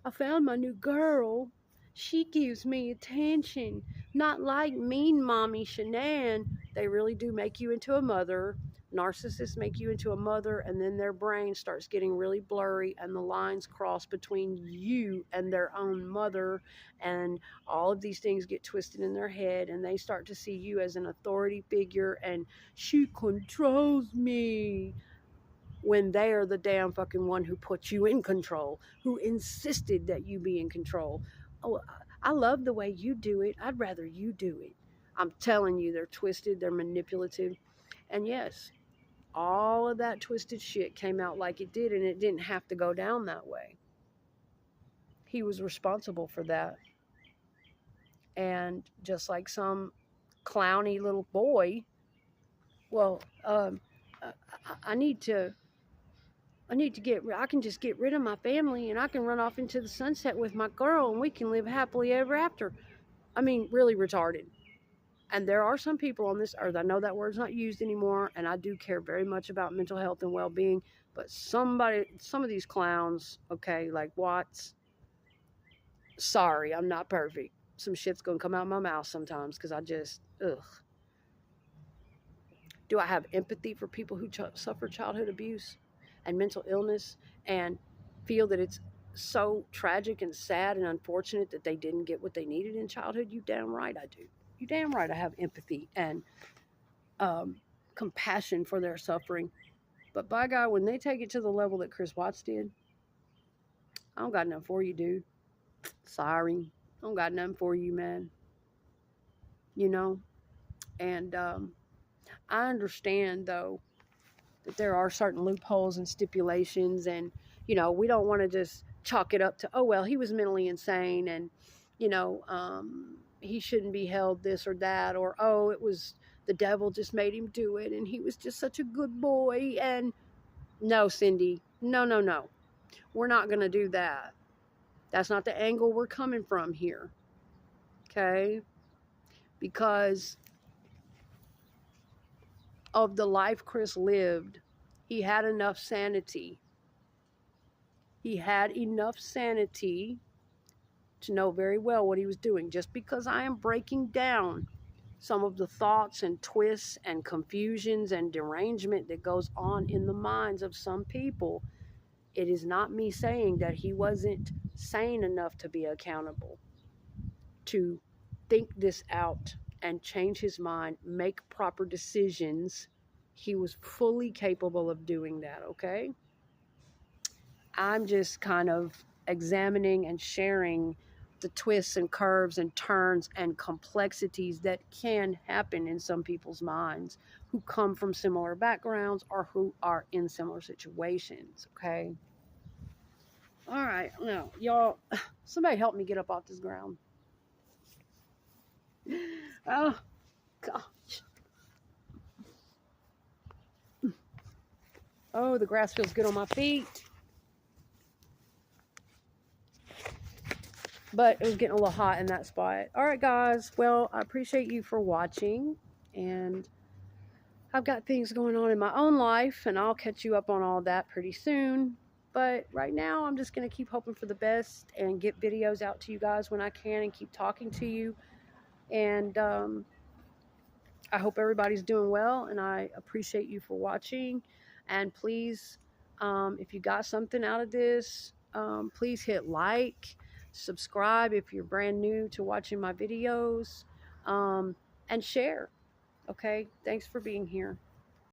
I found my new girl. She gives me attention, not like mean mommy Shanann. They really do make you into a mother. Narcissists make you into a mother, and then their brain starts getting really blurry, and the lines cross between you and their own mother, and all of these things get twisted in their head, and they start to see you as an authority figure, and she controls me, when they are the damn fucking one who put you in control, who insisted that you be in control. Oh, I love the way you do it. I'd rather you do it. I'm telling you, they're twisted, they're manipulative. And yes, all of that twisted shit came out like it did, and it didn't have to go down that way. He was responsible for that. And just like some clowny little boy, well, I need to I can just get rid of my family and I can run off into the sunset with my girl and we can live happily ever after. I mean, really retarded. And there are some people on this earth, I know that word's not used anymore, and I do care very much about mental health and well-being, but some of these clowns, okay, like Watts, sorry, I'm not perfect. Some shit's gonna come out of my mouth sometimes because I just, ugh. Do I have empathy for people who suffer childhood abuse and mental illness and feel that it's so tragic and sad and unfortunate that they didn't get what they needed in childhood? You damn right I do. You damn right I have empathy and compassion for their suffering. But by God, when they take it to the level that Chris Watts did, I don't got nothing for you, dude. Sorry. I don't got nothing for you, man. And I understand, though, that there are certain loopholes and stipulations, and we don't want to just chalk it up to, oh well, he was mentally insane, and he shouldn't be held this or that, or oh, it was the devil just made him do it and he was just such a good boy. And no, Cindy, no, we're not going to do that. That's not the angle we're coming from here, okay? Because of the life Chris lived, he had enough sanity. He had enough sanity to know very well what he was doing. Just because I am breaking down some of the thoughts and twists and confusions and derangement that goes on in the minds of some people, it is not me saying that he wasn't sane enough to be accountable, to think this out and change his mind, make proper decisions. He was fully capable of doing that, okay? I'm just kind of examining and sharing the twists and curves and turns and complexities that can happen in some people's minds who come from similar backgrounds or who are in similar situations, okay? All right, now, y'all, somebody help me get up off this ground. Oh, gosh. Oh, the grass feels good on my feet. But it was getting a little hot in that spot. All right, guys. Well, I appreciate you for watching. And I've got things going on in my own life, and I'll catch you up on all that pretty soon. But right now, I'm just going to keep hoping for the best and get videos out to you guys when I can and keep talking to you. And I hope everybody's doing well, and I appreciate you for watching. And please, if you got something out of this, please hit like, subscribe if you're brand new to watching my videos, and share. Okay? Thanks for being here.